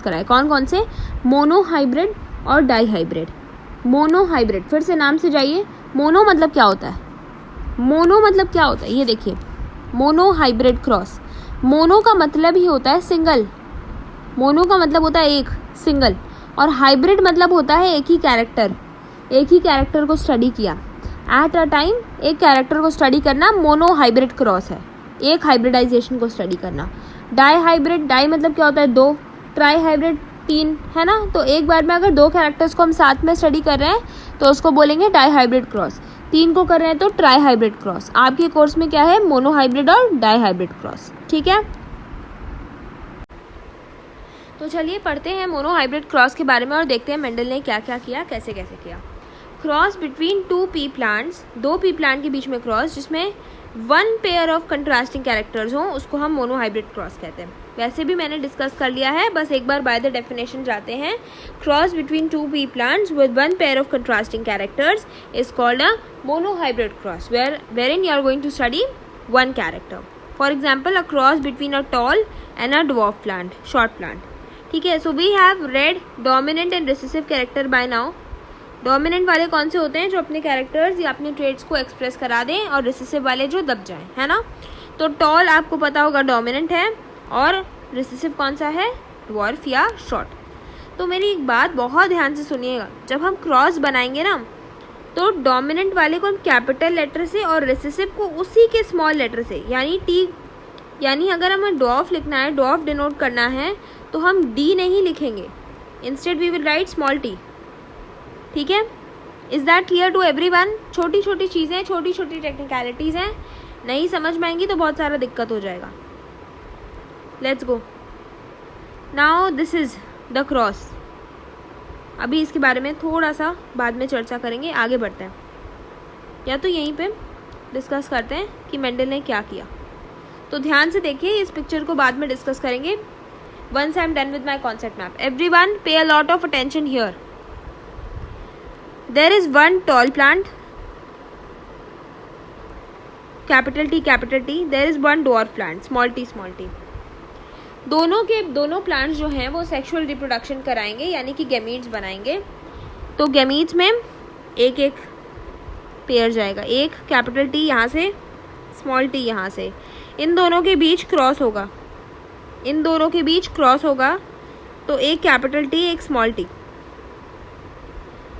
कराए, कौन कौन से, मोनोहाइब्रिड और डाईहाइब्रिड। मोनोहाइब्रिड, फिर से नाम से जाइए, मोनो मतलब क्या होता है, ये देखिए, मोनोहाइब्रिड क्रॉस। मोनो का मतलब ही होता है सिंगल, मोनो का मतलब होता है एक, सिंगल, और हाइब्रिड मतलब होता है एक ही कैरेक्टर को स्टडी किया एट अ टाइम। एक कैरेक्टर को स्टडी करना मोनो हाइब्रिड क्रॉस है, एक हाइब्रिडाइजेशन को स्टडी करना। डाई हाइब्रिड, डाई मतलब क्या होता है 2, ट्राई हाइब्रिड 3, है ना। तो एक बार में अगर 2 कैरेक्टर्स को हम साथ में स्टडी कर रहे हैं तो उसको बोलेंगे डाई हाइब्रिड क्रॉस। 3 को कर रहे हैं तो ट्राई हाइब्रिड क्रॉस। आपके कोर्स में क्या है, मोनो हाइब्रिड और डाई हाइब्रिड क्रॉस, ठीक है। तो चलिए पढ़ते हैं मोनो हाइब्रिड क्रॉस के बारे में और देखते हैं मेंडल ने क्या क्या किया, कैसे कैसे किया। Cross between 2 P plants, 2 P plant के बीच में क्रॉस जिसमें 1 पेयर ऑफ कंट्रास्टिंग कैरेक्टर्स हों, उसको हम मोनो हाइब्रिड क्रॉस कहते हैं। वैसे भी मैंने डिस्कस कर लिया है, बस एक बार बाय द डेफिनेशन जाते हैं. Cross between two P plants with one pair of contrasting characters is called a monohybrid cross, wherein you are going to study one character. For example, a cross between a tall and a dwarf plant, short plant. ठीक है. So we have read dominant and recessive character by now. Dominant वाले कौन से होते हैं? जो अपने characters या अपने ट्रेड्स को एक्सप्रेस करा दें, और रिसेसिव वाले जो दब जाएं, है ना. तो टॉल आपको पता होगा डोमिनेंट है, और रिसेसिव कौन सा है? ड्वार्फ या शॉर्ट. तो मेरी एक बात बहुत ध्यान से सुनिएगा, जब हम क्रॉस बनाएंगे ना, तो डोमिनेंट वाले को हम कैपिटल लेटर से और रिसेसिव को उसी के स्मॉल लेटर से, यानी टी, यानी अगर हमें डॉफ लिखना है, डॉफ डिनोट करना है, तो हम डी नहीं लिखेंगे, instead we will write small T. ठीक है. Is that clear to everyone? छोटी छोटी चीज़ें, छोटी छोटी टेक्निकलिटीज़ हैं, नहीं समझ में आएंगी तो बहुत सारा दिक्कत हो जाएगा. Let's go. Now this is the cross. अभी इसके बारे में थोड़ा सा बाद में चर्चा करेंगे, आगे बढ़ते हैं, या तो यहीं पे डिस्कस करते हैं कि मेंडल ने क्या किया. तो ध्यान से देखिए, इस पिक्चर को बाद में डिस्कस करेंगे. Once I am done with my concept map, everyone pay a lot of attention here. There is one tall plant, capital T, capital T. There is one dwarf plant, small t, small t. दोनों plants जो हैं वो sexual reproduction कराएंगे, यानी कि gametes बनाएंगे. तो gametes में एक एक पेयर जाएगा, एक कैपिटल टी यहाँ से, स्मॉल टी यहाँ से. इन दोनों के बीच क्रॉस होगा, इन दोनों के बीच क्रॉस होगा, तो एक कैपिटल टी, एक स्मॉल टी,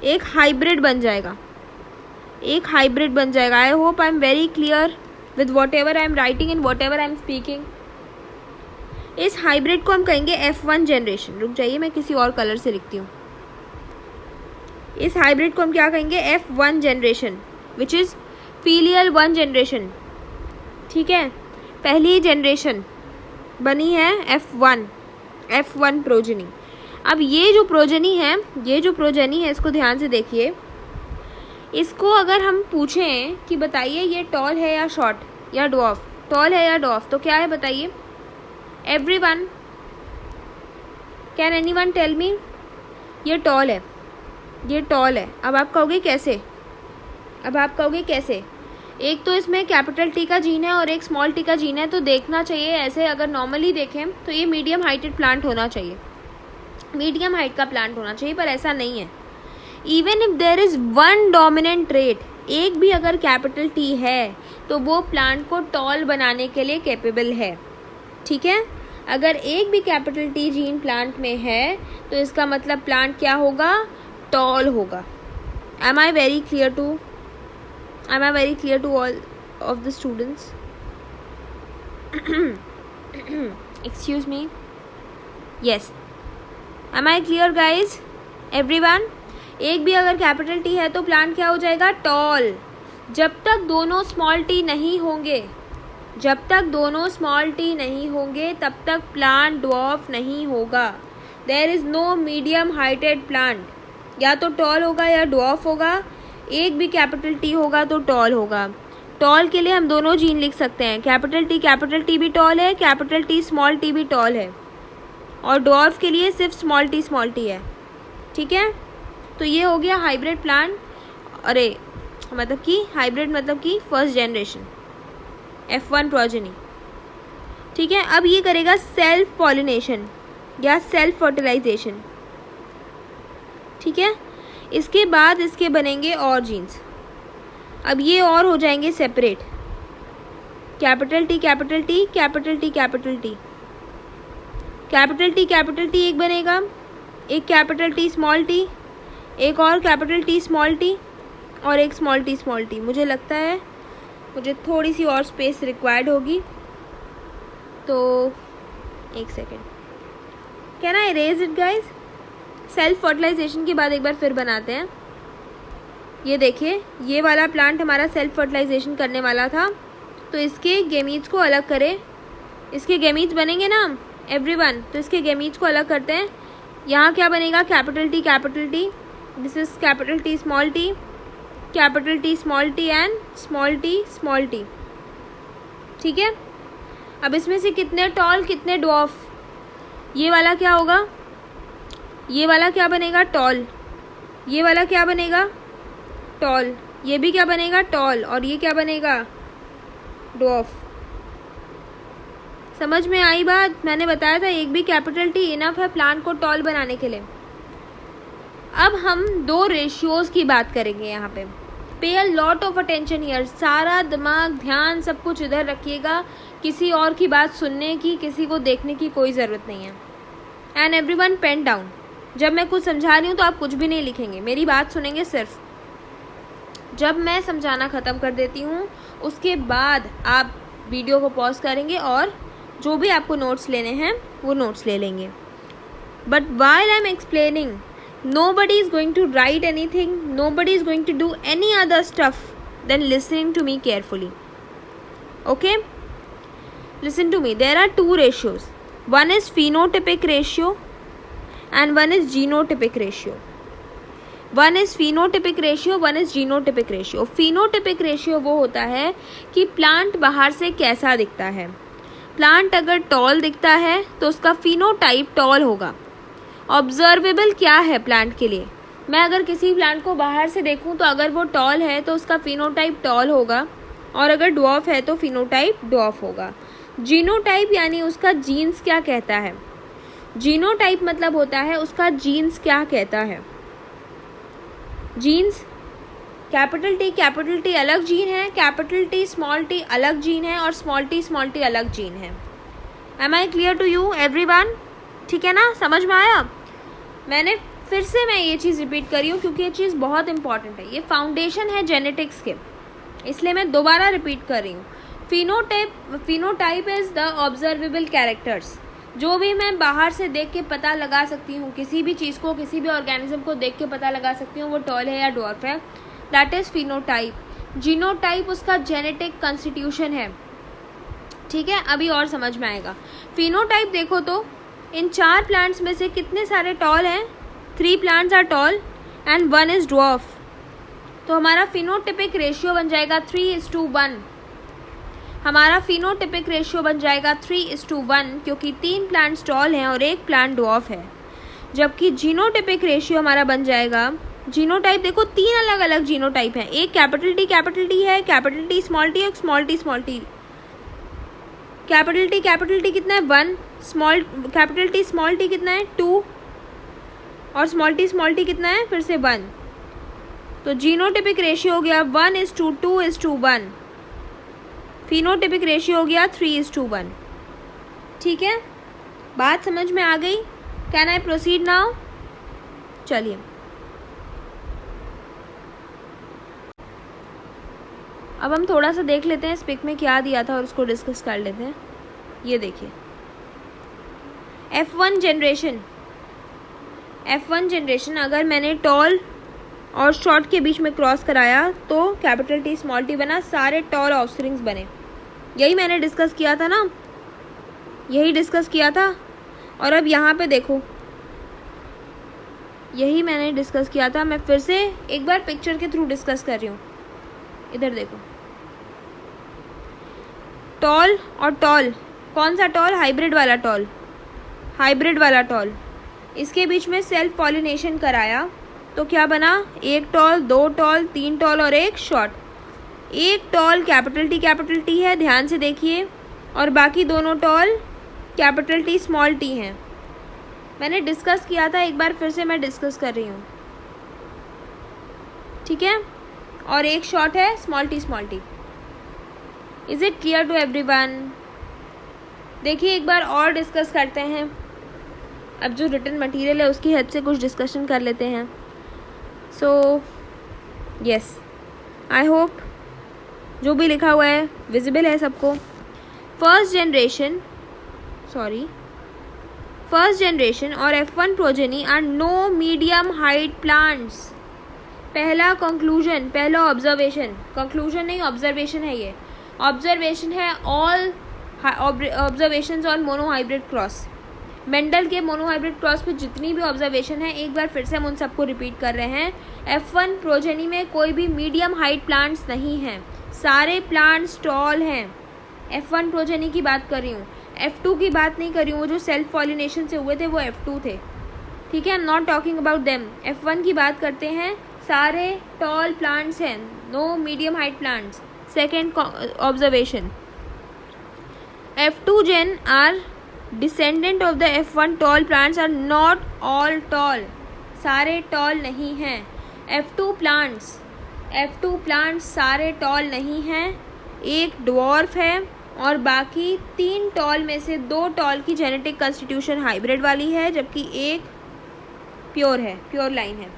एक हाइब्रिड बन जाएगा, एक हाइब्रिड बन जाएगा. आई hope I am very clear with what ever I am writing and what ever I am speaking. इस हाइब्रिड को हम कहेंगे F1 जनरेशन. रुक जाइए, मैं किसी और कलर से लिखती हूँ. इस हाइब्रिड को हम क्या कहेंगे? F1 generation, which is filial 1 generation. ठीक है. पहली जनरेशन बनी है F1 प्रोजनी. अब ये जो प्रोजनी है, इसको ध्यान से देखिए. इसको अगर हम पूछें कि बताइए ये टॉल है या शॉर्ट या ड्वार्फ, टॉल है या ड्वार्फ, तो क्या है बताइए? Everyone, can anyone tell me? ये टॉल है, ये टॉल है. अब आप कहोगे कैसे? एक तो इसमें कैपिटल टी का जीन है और एक स्मॉल टी का जीन है, तो देखना चाहिए ऐसे, अगर नॉर्मली देखें तो ये मीडियम हाइटेड प्लांट होना चाहिए, मीडियम हाइट का प्लांट होना चाहिए, पर ऐसा नहीं है. Even if there is one dominant trait, एक भी अगर कैपिटल टी है तो वो प्लांट को टॉल बनाने के लिए कैपेबल है. ठीक है. अगर एक भी कैपिटल टी जीन प्लांट में है तो इसका मतलब प्लांट क्या होगा? टॉल होगा. Am I very clear to all of the students? Excuse me. Yes. Am I clear guys? Everyone? एक भी अगर कैपिटल टी है तो प्लांट क्या हो जाएगा? टॉल. जब तक दोनों स्मॉल टी नहीं होंगे, तब तक प्लांट ड्वार्फ नहीं होगा. There is no medium heighted plant. या तो टॉल होगा या ड्वार्फ होगा. एक भी कैपिटल टी होगा तो टॉल होगा. टॉल के लिए हम दोनों जीन लिख सकते हैं. कैपिटल टी भी टॉल है, कैपिटल टी स्मॉल टी भी टॉल है, और ड्वार्फ के लिए सिर्फ स्मॉल टी है. ठीक है. तो ये हो गया हाइब्रिड प्लांट. हाइब्रिड मतलब कि फर्स्ट जनरेशन, F1 प्रोजेनी. ठीक है. अब ये करेगा सेल्फ पॉलिनेशन या सेल्फ फर्टिलाइजेशन. ठीक है. इसके बाद इसके बनेंगे और जीन्स. अब ये और हो जाएंगे सेपरेट. कैपिटल टी एक बनेगा, एक कैपिटल टी स्मॉल टी, एक और कैपिटल टी स्मॉल टी, और एक स्मॉल टी. मुझे लगता है मुझे थोड़ी सी और स्पेस रिक्वायर्ड होगी, तो एक second. Can I erase it guys? Self fertilization के बाद एक बार फिर बनाते हैं. ये देखिए, ये वाला प्लांट हमारा सेल्फ फर्टिलाइजेशन करने वाला था, तो इसके गैमीट्स को अलग करें. इसके गैमीट्स बनेंगे ना एवरीवन, तो इसके गैमीट्स को अलग करते हैं. यहाँ क्या बनेगा? Capital T. This is capital T small T and small T. ठीक है. अब इसमें से कितने टॉल कितने ड्वार्फ? ये वाला क्या होगा? ये वाला क्या बनेगा? टॉल। ये वाला क्या बनेगा? टॉल। ये भी क्या बनेगा? टॉल। और ये क्या बनेगा? ड्वार्फ। समझ में आई बात? मैंने बताया था एक भी कैपिटल टी इनफ है प्लांट को टॉल बनाने के लिए। अब हम दो रेशियोज की बात करेंगे यहाँ पे। पे a lot of attention here. सारा दिमाग, ध्यान, सब कुछ इधर रखिएगा। किसी और की बात सुनने की, किसी को देखने की कोई ज़रूरत नहीं है। And everyone pen down. जब मैं कुछ समझा रही हूँ तो आप कुछ भी नहीं लिखेंगे, मेरी बात सुनेंगे सिर्फ। जब मैं समझाना ख़त्म कर देती हूँ उसके बाद आप वीडियो को पॉज करेंगे और जो भी आपको नोट्स लेने हैं वो नोट्स ले लेंगे। But while I am explaining, nobody is going to write anything, nobody is going to do any other stuff than listening to me carefully. Okay, listen to me. There are two ratios. One is phenotypic ratio and one is genotypic ratio. One is phenotypic ratio, one is genotypic ratio. phenotypic ratio वो होता है कि plant बाहर से कैसा दिखता है। Plant अगर टॉल दिखता है तो उसका फिनोटाइप टॉल होगा। ऑब्जर्वेबल क्या है प्लांट के लिए? मैं अगर किसी प्लांट को बाहर से देखूं तो अगर वो टॉल है तो उसका फिनोटाइप टॉल होगा, और अगर ड्वार्फ है तो फिनोटाइप ड्वार्फ होगा। जीनोटाइप यानी उसका जीन्स क्या कहता है। जीनोटाइप मतलब होता है उसका जीन्स क्या कहता है। जीन्स, कैपिटल टी अलग जीन है, कैपिटल टी स्मॉल टी अलग जीन है, और स्मॉल टी अलग जीन है। Am I clear to you everyone? ठीक है ना, समझ में आया? मैं ये चीज़ रिपीट कर रही हूँ क्योंकि ये चीज़ बहुत इंपॉर्टेंट है। ये फाउंडेशन है जेनेटिक्स के, इसलिए मैं दोबारा रिपीट कर रही हूँ। Phenotype is the observable characters. जो भी मैं बाहर से देख के पता लगा सकती हूँ, किसी भी चीज़ को, किसी भी ऑर्गेनिज्म को देख के पता लगा सकती हूँ वो टॉल है या ड्वार्फ है, दैट इज़ फिनोटाइप। जीनोटाइप उसका जेनेटिक कॉन्स्टिट्यूशन है। ठीक है, अभी और समझ में आएगा। फिनोटाइप देखो तो इन 4 प्लांट्स में से कितने सारे टॉल हैं? 3 plants are tall and 1 is dwarf. तो हमारा फिनोटिपिक रेशियो बन जाएगा 3:1। हमारा फिनोटिपिक रेशियो बन जाएगा 3:1 क्योंकि 3 प्लांट्स टॉल हैं और 1 प्लांट ड्वार्फ है। जबकि जीनोटिपिक रेशियो हमारा बन जाएगा, जीनोटाइप देखो 3 अलग अलग जीनोटाइप हैं। एक कैपिटल टी है, कैपिटल टी स्मॉल टी और स्मॉल टी। कैपिटल टी कितना है? 1। कैपिटल टी स्मॉल टी कितना है? 2। और स्मॉल टी कितना है? फिर से 1। तो जीनोटिपिक रेशियो हो गया 1:2:1। फिनोटिपिक रेशियो हो गया 3:1। ठीक है, बात समझ में आ गई? Can I proceed now? चलिए, अब हम थोड़ा सा देख लेते हैं इस पिक में क्या दिया था और उसको डिस्कस कर लेते हैं। ये देखिए, F1 जनरेशन अगर मैंने टॉल और शॉर्ट के बीच में क्रॉस कराया तो कैपिटल टी स्मॉल टी बना, सारे टॉल ऑफस्प्रिंग्स बने। यही मैंने डिस्कस किया था ना, यही डिस्कस किया था। और अब यहाँ पे देखो, यही मैंने डिस्कस किया था। मैं फिर से एक बार पिक्चर के थ्रू डिस्कस कर रही हूँ। इधर देखो, टॉल और टॉल, कौन सा टॉल? हाइब्रिड वाला टॉल। इसके बीच में सेल्फ पॉलिनेशन कराया तो क्या बना? 1 टॉल, 2 टॉल, 3 टॉल और 1 शॉर्ट। 1 टॉल कैपिटल टी है, ध्यान से देखिए, और बाकी दोनों toll capital T small T हैं। मैंने डिस्कस किया था, एक बार फिर से मैं डिस्कस कर रही हूँ। ठीक है, और 1 शॉर्ट है small T. Is it clear to everyone? देखिए, एक बार और डिस्कस करते हैं। अब जो रिटन मटेरियल है उसकी हेल्प से कुछ डिस्कशन कर लेते हैं। सो यस, आई होप जो भी लिखा हुआ है विजिबल है सबको। फर्स्ट जनरेशन और F1 progeny are no medium height plants. पहला कंक्लूजन, पहला ऑब्जर्वेशन, कंक्लूजन नहीं ऑब्जर्वेशन है। ये ऑब्जर्वेशन है all observations on monohybrid cross. Mendel के मोनोहाइब्रिड क्रॉस पे जितनी भी ऑब्जर्वेशन है, एक बार फिर से हम उन सबको रिपीट कर रहे हैं। F1 प्रोजेनी में कोई भी मीडियम हाइट प्लांट्स नहीं हैं, सारे प्लांट्स टॉल हैं। F1 प्रोजेनी की बात कर रही हूँ, F2 की बात नहीं कर रही हूँ। वो जो सेल्फ पॉलिनेशन से हुए थे वो F2 थे, ठीक है। I am not talking about them. F1 की बात करते हैं, सारे टॉल प्लांट्स हैं, no medium height plants. Second observation, F2 gen are descendant of the F1 tall plants are not all tall, सारे टॉल नहीं हैं। F2 प्लांट्स सारे टॉल नहीं हैं, एक ड्वार्फ है और बाकी 3 टॉल में से 2 टॉल की जेनेटिक कंस्टिट्यूशन हाइब्रिड वाली है, जबकि एक प्योर है, प्योर लाइन है।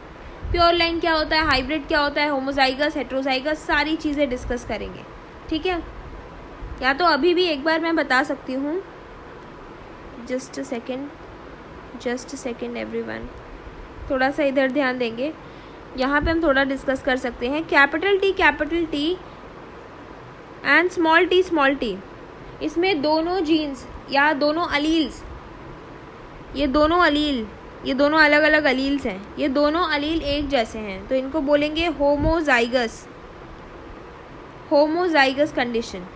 प्योर लाइन क्या होता है, हाइब्रिड क्या होता है, होमोजाइगस, हेट्रोजाइगस, सारी चीज़ें डिस्कस करेंगे, ठीक है। या तो अभी भी एक बार मैं बता सकती हूँ, जस्ट अ सेकेंड एवरीवन, थोड़ा सा इधर ध्यान देंगे। यहाँ पे हम थोड़ा डिस्कस कर सकते हैं। Capital T and small T, इसमें दोनों जीन्स या दोनों अलील्स, ये दोनों अलग अलग अलील्स हैं, ये दोनों अलील एक जैसे हैं, तो इनको बोलेंगे होमोजाइगस कंडीशन।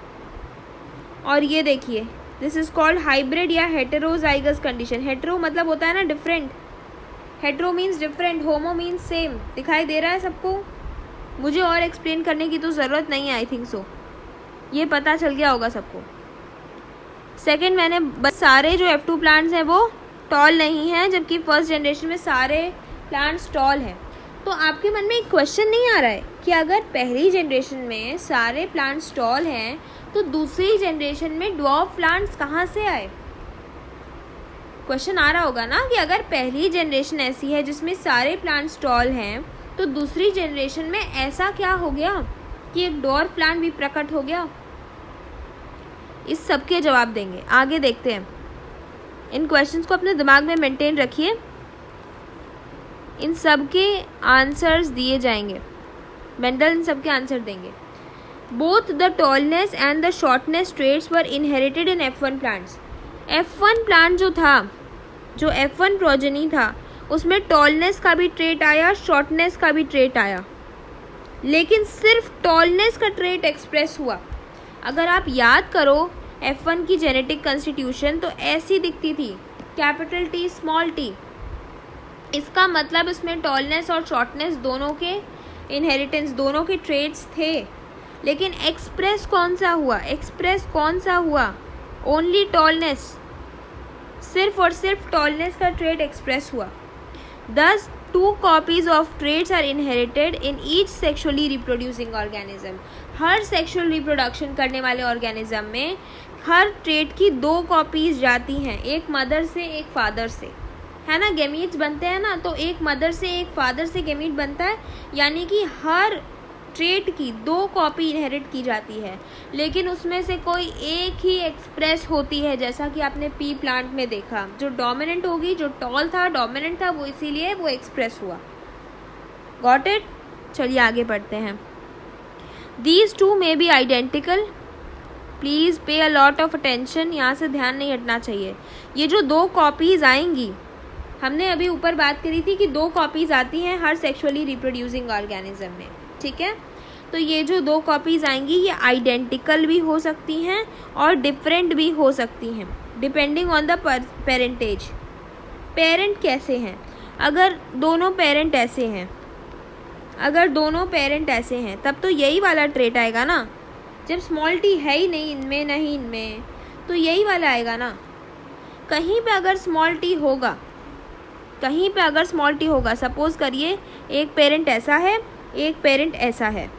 और ये देखिए, दिस इज कॉल्ड हाइब्रिड या हेटेरोजाइगस कंडीशन। हेटेरो मतलब होता है ना डिफरेंट, हेटेरो मीन्स डिफरेंट, होमो मीन्स सेम। दिखाई दे रहा है सबको? मुझे और एक्सप्लेन करने की तो ज़रूरत नहीं है, आई थिंक सो, ये पता चल गया होगा सबको। सेकेंड, मैंने बस सारे जो F2 प्लांट्स हैं वो टॉल नहीं हैं, जबकि फर्स्ट जनरेशन में सारे प्लांट्स टॉल हैं। तो आपके मन में एक क्वेश्चन नहीं आ रहा है कि अगर पहली जनरेशन में सारे प्लांट्स टॉल हैं तो दूसरी जनरेशन में ड्वार्फ प्लांट्स कहाँ से आए? क्वेश्चन आ रहा होगा ना कि अगर पहली जनरेशन ऐसी है जिसमें सारे प्लांट्स टॉल हैं, तो दूसरी जनरेशन में ऐसा क्या हो गया कि एक ड्वार्फ प्लांट भी प्रकट हो गया? इस सब के जवाब देंगे, आगे देखते हैं। इन क्वेश्चंस को अपने दिमाग में मेंटेन रखिए, इन सब के आंसर्स दिए जाएंगे, मेंडल इन सब के आंसर देंगे। Both the tallness and the shortness traits were inherited in F1 plants. F1 plant जो था, जो F1 प्रोजेनी था, उसमें टॉलनेस का भी ट्रेट आया, शॉर्टनेस का भी ट्रेट आया, लेकिन सिर्फ टॉलनेस का ट्रेट एक्सप्रेस हुआ। अगर आप याद करो F1 की जेनेटिक कंस्टिट्यूशन तो ऐसी दिखती थी, कैपिटल T स्मॉल t। इसका मतलब इसमें टॉलनेस और शॉर्टनेस दोनों के इनहेरिटेंस, दोनों के ट्रेट्स थे, लेकिन एक्सप्रेस कौन सा हुआ? ओनली टॉलनेस, सिर्फ और सिर्फ टॉलनेस का ट्रेट एक्सप्रेस हुआ। दस 2 copies of traits are inherited in each sexually reproducing organism. हर सेक्सुअल रिप्रोडक्शन करने वाले ऑर्गेनिज्म में हर ट्रेट की 2 कॉपीज जाती हैं, एक मदर से एक फादर से, है ना। गेमीट्स बनते हैं ना, तो एक मदर से एक फादर से गेमीट बनता है, यानी कि हर ट्रेट की 2 कॉपी इनहेरिट की जाती है, लेकिन उसमें से कोई एक ही एक्सप्रेस होती है, जैसा कि आपने पी प्लांट में देखा, जो डोमिनेंट होगी, जो टॉल था, डोमिनेंट था, वो इसीलिए वो एक्सप्रेस हुआ। Got it? चलिए आगे बढ़ते हैं। These 2 may be identical, please पे अ लॉट ऑफ अटेंशन, यहाँ से ध्यान नहीं हटना चाहिए। ये जो 2 कॉपीज़ आएंगी, हमने अभी ऊपर बात करी थी कि 2 कॉपीज़ आती हैं हर सेक्सुअली रिप्रोड्यूसिंग ऑर्गेनिज्म में, ठीक है। तो ये जो 2 कॉपीज़ आएंगी, ये आइडेंटिकल भी हो सकती हैं और डिफरेंट भी हो सकती हैं, depending on the parentage. Parent कैसे हैं? अगर दोनों पेरेंट ऐसे हैं, तब तो यही वाला ट्रेट आएगा ना। जब स्मॉल टी है ही नहीं इनमें, तो यही वाला आएगा ना। कहीं पे अगर स्मॉल टी होगा, सपोज करिए एक पेरेंट ऐसा है, एक पेरेंट ऐसा है,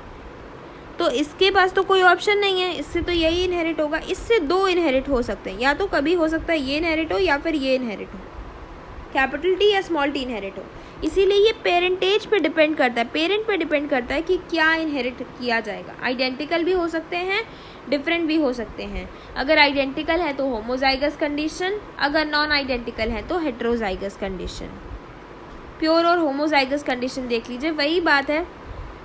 तो इसके पास तो कोई ऑप्शन नहीं है, इससे तो यही इनहेरिट होगा। इससे 2 इनहेरिट हो सकते हैं, या तो कभी हो सकता है ये इनहेरिट हो या फिर ये इनहेरिट हो, कैपिटल टी या स्मॉल टी इनहेरिट हो। इसीलिए ये पेरेंटेज पे डिपेंड करता है, पेरेंट पे डिपेंड करता है कि क्या इनहेरिट किया जाएगा। आइडेंटिकल भी हो सकते हैं, डिफरेंट भी हो सकते हैं। अगर आइडेंटिकल है तो होमोजाइगस कंडीशन, अगर नॉन आइडेंटिकल है तो हेट्रोजाइगस कंडीशन। प्योर और होमोजाइगस कंडीशन देख लीजिए, वही बात है,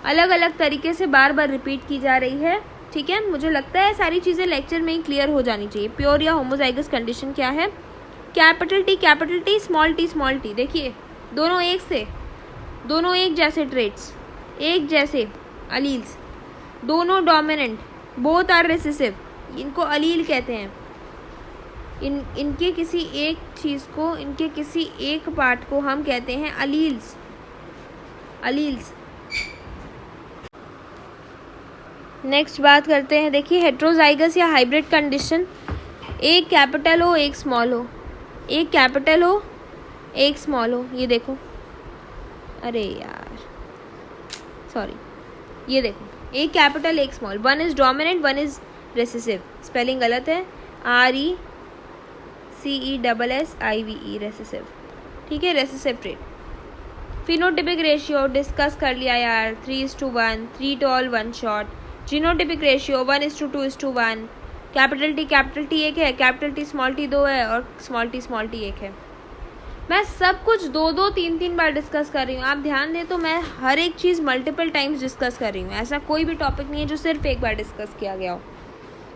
अलग अलग तरीके से बार बार रिपीट की जा रही है, ठीक है। मुझे लगता है सारी चीज़ें लेक्चर में ही क्लियर हो जानी चाहिए। प्योर या होमोजाइगस कंडीशन क्या है? कैपिटल टी स्मॉल टी, देखिए दोनों एक जैसे ट्रेट्स, एक जैसे अलील्स, दोनों डोमिनेंट, बोथ आर रिसेसिव, इनको अलील कहते हैं। इनके किसी एक चीज़ को, इनके किसी एक पार्ट को हम कहते हैं अलील्स। नेक्स्ट बात करते हैं, देखिए हेट्रोजाइगस या हाइब्रिड कंडीशन। एक कैपिटल हो एक स्मॉल हो, एक कैपिटल हो एक स्मॉल हो। ये देखो, अरे यार सॉरी, ये देखो, एक कैपिटल एक small, one is dominant one is recessive. Spelling गलत है, RECESSIVE रेसेसिव, ठीक है, recessive trait. Phenotypic ratio discuss कर लिया यार, 3:1, 3 tall 1 short. Phenotypic ratio 1:2:1। Capital T एक है, कैपिटल टी स्मॉल टी 2 है, और स्मॉल टी 1 है। मैं सब कुछ 2-2, 3-3 बार डिस्कस कर रही हूँ। आप ध्यान दें तो मैं हर एक चीज़ मल्टीपल टाइम्स डिस्कस कर रही हूँ। ऐसा कोई भी टॉपिक नहीं है जो सिर्फ एक बार डिस्कस किया गया हो।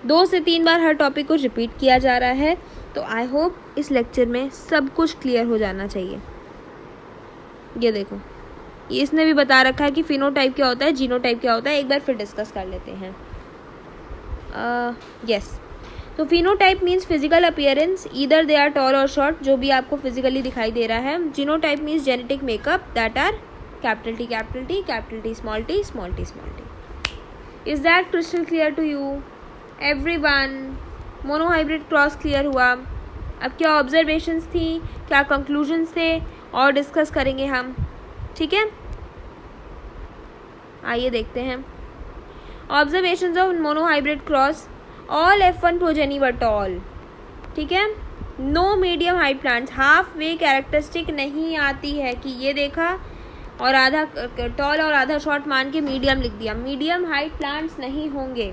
2 से 3 बार हर टॉपिक को रिपीट किया जा रहा है। तो आई होप इस लेक्चर में सब कुछ क्लियर हो जाना चाहिए। ये देखो, ये इसने भी बता रखा है कि फिनोटाइप क्या होता है, जीनोटाइप क्या होता है। एक बार फिर डिस्कस कर लेते हैं। यस, तो phenotype means physical appearance, either they are tall और शॉर्ट, जो भी आपको फिजिकली दिखाई दे रहा है। Genotype means genetic makeup, that are capital T small T small T small T. Is that crystal clear to you everyone? Monohybrid cross clear हुआ। अब क्या ऑब्जर्वेशंस थी, क्या कंक्लूजन्स थे, और डिस्कस करेंगे हम, ठीक है। आइए देखते हैं observations of monohybrid cross. All F1 progeny were tall, ठीक है। No medium height plants, half way characteristic नहीं आती है कि ये देखा और आधा टॉल और आधा शॉर्ट मान के मीडियम लिख दिया। मीडियम हाइट प्लांट्स नहीं होंगे।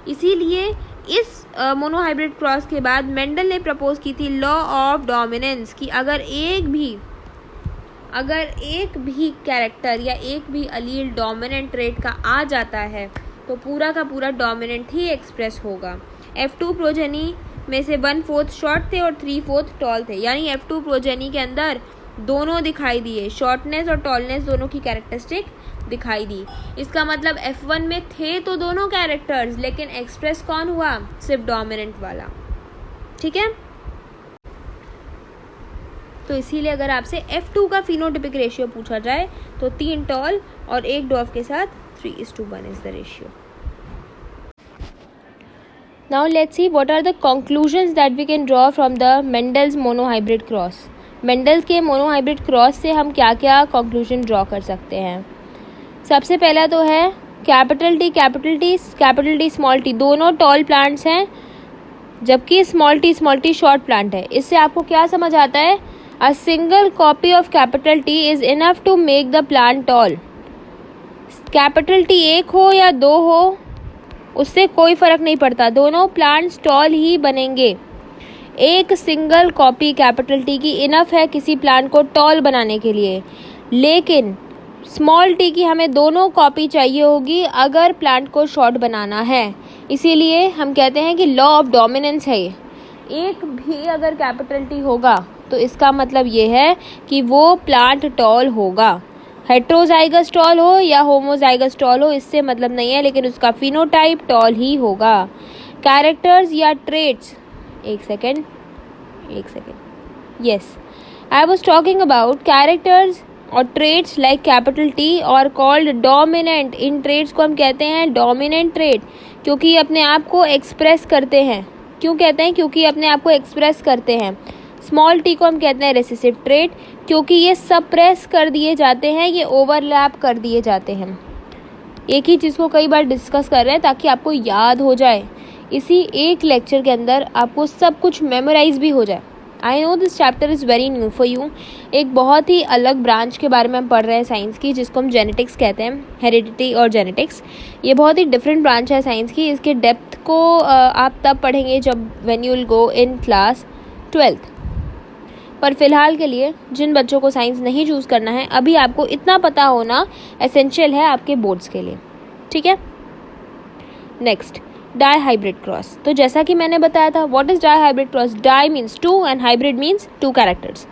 इसीलिए इस मोनोहाइब्रिड क्रॉस के बाद मेंडल ने प्रपोज की थी लॉ ऑफ डोमिनेंस, कि अगर एक भी कैरेक्टर या एक भी अलील डोमिनेंट ट्रेट का आ जाता है तो पूरा का पूरा डोमिनेंट ही एक्सप्रेस होगा। F2 प्रोजेनी में से 1/4 शॉर्ट थे और 3/4 टॉल थे, यानी F2 प्रोजेनी के अंदर दोनों दिखाई दिए, शॉर्टनेस और टॉलनेस दोनों की कैरेक्टरिस्टिक दिखाई दी। इसका मतलब F1 में थे तो दोनों कैरेक्टर्स, लेकिन एक्सप्रेस कौन हुआ, सिर्फ डोमिनेंट वाला, ठीक है। तो इसीलिए अगर आपसे F2 का फिनोटिपिक रेशियो पूछा जाए तो 3 टॉल और 1 डॉर्फ के साथ 3:1 is the ratio. Now let's see what are the conclusions that we can draw from the Mendel's monohybrid cross. Mendel के monohybrid cross से हम क्या क्या conclusion draw कर सकते हैं। सबसे पहला तो है कैपिटल टी स्मॉल टी दोनों टॉल प्लांट्स हैं, जबकि स्मॉल टी शॉर्ट प्लांट है। इससे आपको क्या समझ आता है, a single copy of capital T is enough to make the plant tall. Capital T 1 हो या 2 हो उससे कोई फ़र्क नहीं पड़ता, दोनों प्लांट्स टॉल ही बनेंगे। एक सिंगल कॉपी कैपिटल टी की इनफ है किसी प्लांट को टॉल बनाने के लिए, लेकिन स्मॉल टी की हमें दोनों कॉपी चाहिए होगी अगर प्लांट को शॉर्ट बनाना है। इसीलिए हम कहते हैं कि लॉ ऑफ डोमिनेंस है ये। एक भी अगर कैपिटल टी होगा तो इसका मतलब ये है कि वो प्लांट टॉल होगा। हेट्रोजाइगस टॉल हो या होमोजाइगस टॉल हो इससे मतलब नहीं है, लेकिन उसका फिनोटाइप टॉल ही होगा। कैरेक्टर्स या ट्रेट्स, एक second, yes, I was talking about characters और ट्रेट्स लाइक कैपिटल टी और कॉल्ड डोमिनेंट। इन ट्रेट्स को हम कहते हैं डोमिनेंट ट्रेट, क्योंकि अपने आप को एक्सप्रेस करते हैं। क्यों कहते हैं, क्योंकि अपने आप को एक्सप्रेस करते हैं। स्मॉल टी को हम कहते हैं रेसेसिव ट्रेट, क्योंकि ये सप्रेस कर दिए जाते हैं, ये ओवरलैप कर दिए जाते हैं। एक ही चीज़ को कई बार डिस्कस कर रहे हैं ताकि आपको याद हो जाए, इसी एक लेक्चर के अंदर आपको सब कुछ मेमोराइज भी हो जाए। I know this chapter is very new for you. एक बहुत ही अलग ब्रांच के बारे में हम पढ़ रहे हैं साइंस की, जिसको हम जेनेटिक्स कहते हैं, हेरिडिटी और जेनेटिक्स। ये बहुत ही डिफरेंट ब्रांच है साइंस की। इसके डेप्थ को आप तब पढ़ेंगे जब when you will go in class 12th। पर फिलहाल के लिए जिन बच्चों को साइंस नहीं चूज़ करना है, अभी आपको इतना पता होना एसेंशियल है आपके बोर्ड्स के लिए, ठीक है। Next, dihybrid cross. तो जैसा कि मैंने बताया था, what is dihybrid cross? Di means 2 and hybrid means 2 characters.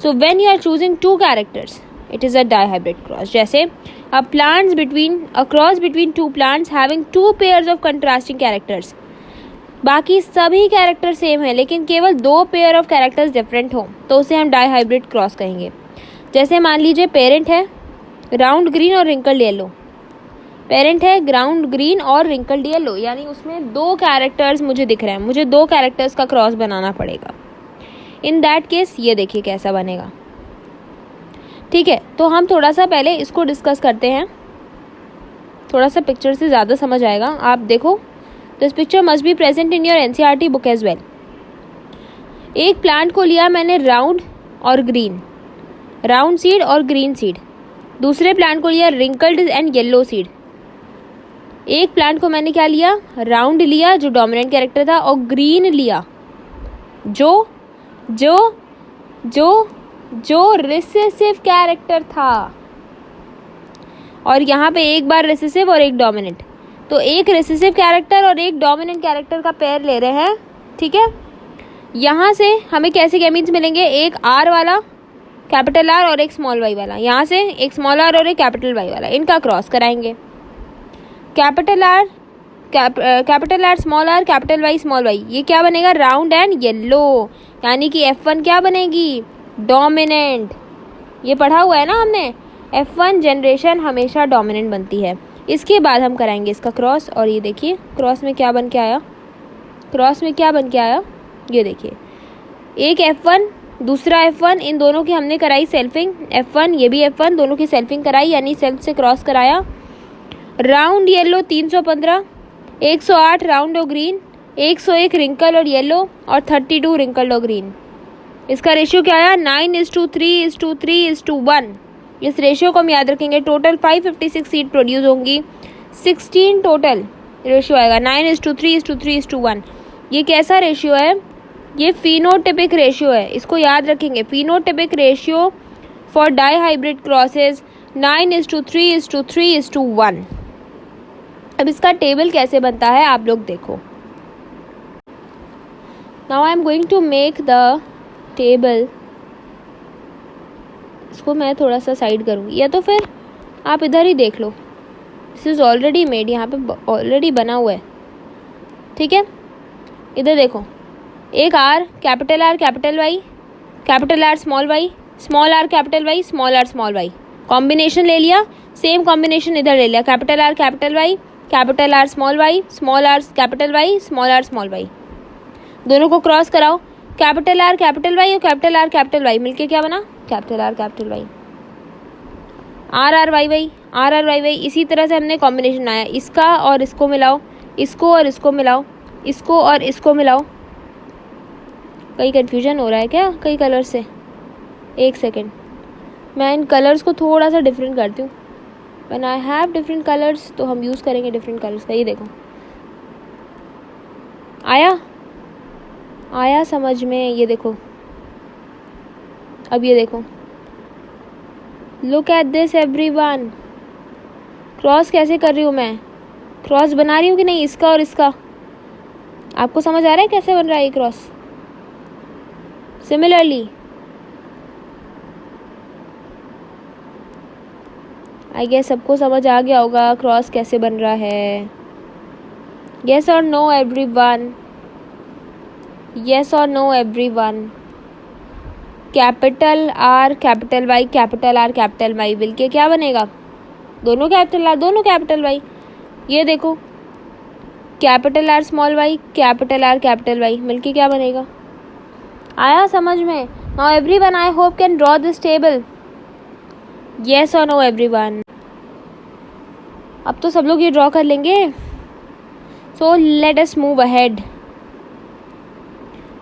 So when you are choosing 2 characters it is a dihybrid cross. जैसे a cross between 2 plants having 2 pairs of contrasting characters. बाकी सभी character same है लेकिन केवल 2 pair of characters different हो तो उसे हम डाई हाइब्रिड क्रॉस कहेंगे। जैसे मान लीजिए पेरेंट है राउंड ग्रीन और रिंकल्ड येलो, पेरेंट है ग्राउंड ग्रीन और रिंकल्ड येलो, यानी उसमें 2 कैरेक्टर्स मुझे दिख रहे हैं, मुझे 2 कैरेक्टर्स का क्रॉस बनाना पड़ेगा। इन दैट केस ये देखिए कैसा बनेगा। ठीक है, तो हम थोड़ा सा पहले इसको डिस्कस करते हैं, थोड़ा सा पिक्चर से ज़्यादा समझ आएगा। आप देखो, this picture must be present in your NCERT book as well. एक प्लांट को लिया मैंने राउंड और ग्रीन, राउंड सीड और ग्रीन सीड। दूसरे प्लांट को लिया रिंकल्ड एंड येलो सीड। एक प्लांट को मैंने क्या लिया, राउंड लिया जो डोमिनेंट कैरेक्टर था, और ग्रीन लिया जो जो जो जो रिसेसिव कैरेक्टर था। और यहाँ पे एक बार रिसेसिव और एक डोमिनेंट, तो एक रिसेसिव कैरेक्टर और एक डोमिनेंट कैरेक्टर का पेयर ले रहे हैं। ठीक है, यहाँ से हमें कैसे गैमीन्स मिलेंगे, एक आर वाला कैपिटल आर और एक स्मॉल वाई वाला, यहाँ से एक स्मॉल आर और एक कैपिटल वाई वाला, इनका क्रॉस कराएंगे। Capital R small R capital Y small Y, ये क्या बनेगा, राउंड एंड येलो, यानी कि F1 क्या बनेगी, डोमिनेंट। ये पढ़ा हुआ है ना हमने, F1 जनरेशन हमेशा डोमिनेंट बनती है। इसके बाद हम कराएंगे इसका क्रॉस, और ये देखिए क्रॉस में क्या बन के आया, क्रॉस में क्या बन के आया, ये देखिए एक F1 दूसरा F1, इन दोनों की हमने कराई सेल्फिंग, F1 ये भी F1, दोनों की सेल्फिंग कराई यानी सेल्फ से क्रॉस कराया। राउंड येलो 315, 108 राउंड और ग्रीन, 101 रिंकल और येलो, और 32 रिंकल और ग्रीन। इसका रेशियो क्या आया, 9:3:3:1। इस रेशियो को हम याद रखेंगे। टोटल 556 सीड प्रोड्यूस होंगी, 16 टोटल रेशियो आएगा, 9:3:3:1। ये कैसा रेशियो है, ये फिनोटिपिक रेशियो है, इसको याद रखेंगे। Phenotypic ratio for dihybrid crosses 9:3:3:1। अब इसका टेबल कैसे बनता है आप लोग देखो। Now I am going to make the table. इसको मैं थोड़ा सा साइड करूँगी, या तो फिर आप इधर ही देख लो, दिस इज़ ऑलरेडी मेड, यहाँ पे ऑलरेडी बना हुआ है। ठीक है, इधर देखो, एक R capital Y, capital R small Y, small R capital Y, small R small Y, combination ले लिया। सेम कॉम्बिनेशन इधर ले लिया, capital R Y, capital R small Y, small R capital Y, small R small Y. दोनों को cross कराओ, capital R Y और capital Y मिलके क्या बना, capital Y, R Y Y. इसी तरह से हमने कॉम्बिनेशन आया, इसका और इसको मिलाओ, इसको और इसको मिलाओ, इसको और इसको मिलाओ। कहीं कन्फ्यूजन हो रहा है क्या कई कलर से, एक सेकेंड, मैं इन कलर्स को थोड़ा सा डिफरेंट करती हूँ। When I have different colours तो हम यूज़ करेंगे डिफरेंट कलर्स का। ये देखो आया समझ में, ये देखो, अब ये देखो, look at this everyone. Cross कैसे कर रही हूँ मैं, क्रॉस बना रही हूँ कि नहीं, इसका और इसका। आपको समझ आ रहा है कैसे बन रहा है ये क्रॉस। सिमिलरली आई गेस सबको समझ आ गया होगा क्रॉस कैसे बन रहा है। येस और नो एवरीवन, येस और no everyone. Capital R capital Y, capital R capital Y मिलके क्या बनेगा, दोनों कैपिटल आर दोनों कैपिटल वाई। ये देखो capital R small Y, capital R capital Y मिलके क्या बनेगा। आया समझ में। Now everyone I hope can draw this table, yes और नो एवरीवन। अब तो सब लोग ये ड्रॉ कर लेंगे। So let us move ahead.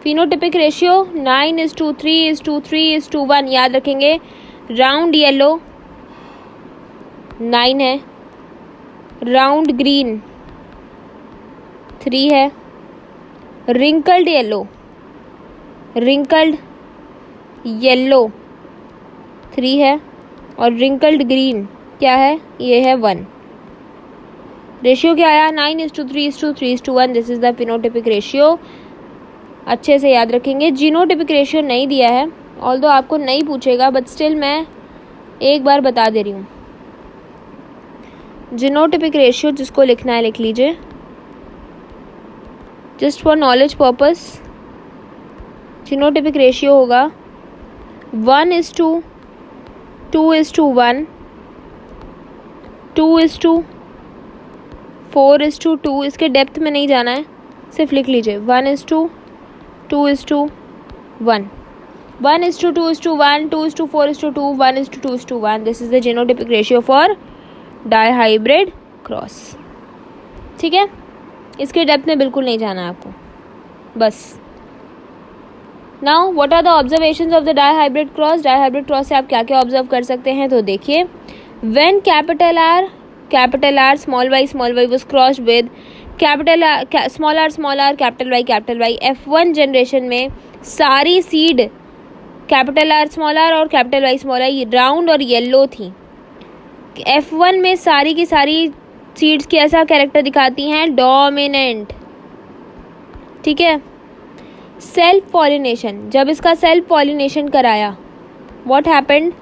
Phenotypic ratio 9:3:3:1 याद रखेंगे। राउंड येलो 9 है, राउंड ग्रीन 3 है, रिंकल्ड येलो 3 है, और रिंकल्ड ग्रीन क्या है, ये है 1। रेशियो क्या आया, 9:3:3:1। This is the phenotypic ratio. अच्छे से याद रखेंगे। जीनोटिपिक रेशियो नहीं दिया है, ऑल्दो आपको नहीं पूछेगा, बट स्टिल मैं एक बार बता दे रही हूँ। जीनोटिपिक रेशियो जिसको लिखना है लिख लीजिए, just for knowledge purpose, genotypic ratio होगा 1:2, 2:1, 2:4:2। इसके डेप्थ में नहीं जाना है, सिर्फ लिख लीजिए 1:2, 2:1, 1:2, 2:1, 2:4:2, 1:2:1. This is the genotypic ratio for dihybrid cross. ठीक है, इसके डेप्थ में बिल्कुल नहीं जाना है आपको, बस। Now what are the observations of the dihybrid cross. Dihybrid cross से आप क्या क्या ऑब्जर्व कर सकते हैं, तो देखिए, when capital R small y was crossed with capital small r capital Y, F1 generation में सारी seed capital R small r और capital Y small i round और येलो थी। F1 में सारी की सारी सीड्स कैसा कैरेक्टर दिखाती हैं, डोमिनेंट। ठीक है, सेल्फ पॉलिनेशन, जब इसका सेल्फ पॉलिनेशन कराया, व्हाट हैपेंड,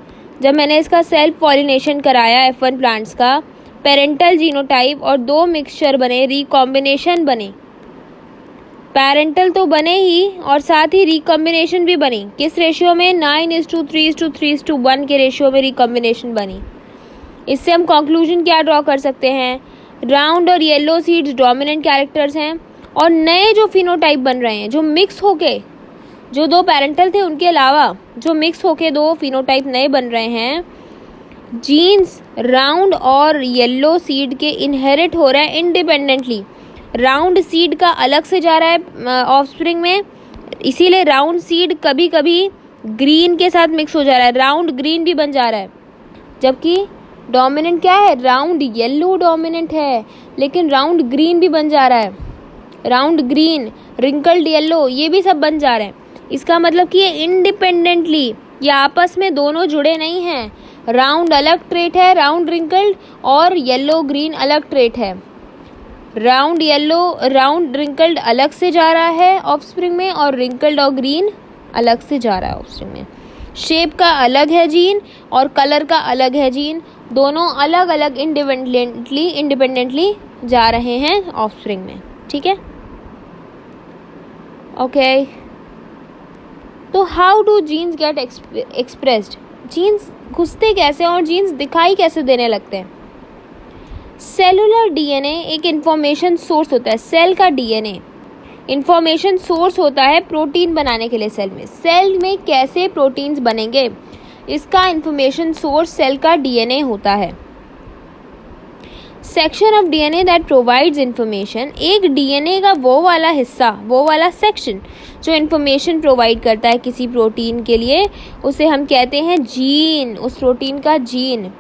जब मैंने इसका सेल्फ पॉलिनेशन कराया F1 प्लांट्स का, पेरेंटल जीनोटाइप और 2 मिक्सचर बने, रिकॉम्बिनेशन बने। पेरेंटल तो बने ही और साथ ही रिकॉम्बिनेशन भी बनी। किस रेशियो में, 9:3:3:1 के रेशियो में रिकॉम्बिनेशन बनी। इससे हम कंक्लूजन क्या ड्रॉ कर सकते हैं, राउंड और येलो सीड्स डोमिनेंट कैरेक्टर्स हैं, और नए जो फिनोटाइप बन रहे हैं, जो मिक्स होके, जो 2 पेरेंटल थे उनके अलावा जो मिक्स होके 2 फिनोटाइप नए बन रहे हैं, जीन्स राउंड और येलो सीड के इनहेरिट हो रहा है इंडिपेंडेंटली। राउंड सीड का अलग से जा रहा है ऑफस्प्रिंग में, इसीलिए राउंड सीड कभी कभी ग्रीन के साथ मिक्स हो जा रहा है, राउंड ग्रीन भी बन जा रहा है। जबकि डोमिनेंट क्या है, राउंड येलो डोमिनेंट है, लेकिन राउंड ग्रीन भी बन जा रहा है, राउंड ग्रीन, रिंकल्ड येलो, ये भी सब बन जा रहे हैं। इसका मतलब कि ये इंडिपेंडेंटली, ये आपस में दोनों जुड़े नहीं हैं। राउंड अलग ट्रेट है, राउंड रिंकल्ड, और येलो ग्रीन अलग ट्रेट है। राउंड येलो, राउंड रिंकल्ड अलग से जा रहा है ऑफस्प्रिंग में, और रिंकल्ड और ग्रीन अलग से जा रहा है ऑफस्प्रिंग में। शेप का अलग है जीन और कलर का अलग है जीन, दोनों अलग अलग इंडिपेंडेंटली जा रहे हैं ऑफस्प्रिंग में। ठीक है, ओके। तो how do genes get expressed, genes घुसते कैसे और जीन्स दिखाई कैसे देने लगते हैं। सेलुलर डीएनए एक इंफॉर्मेशन सोर्स होता है। सेल का डीएनए इंफॉर्मेशन सोर्स होता है प्रोटीन बनाने के लिए। सेल में कैसे प्रोटीन्स बनेंगे, इसका इंफॉर्मेशन सोर्स सेल का डीएनए होता है। Section of DNA that provides information, एक डीएनए का वो वाला हिस्सा, वो वाला सेक्शन जो इंफॉर्मेशन प्रोवाइड करता है किसी प्रोटीन के लिए, उसे हम कहते हैं जीन। उस प्रोटीन का जीन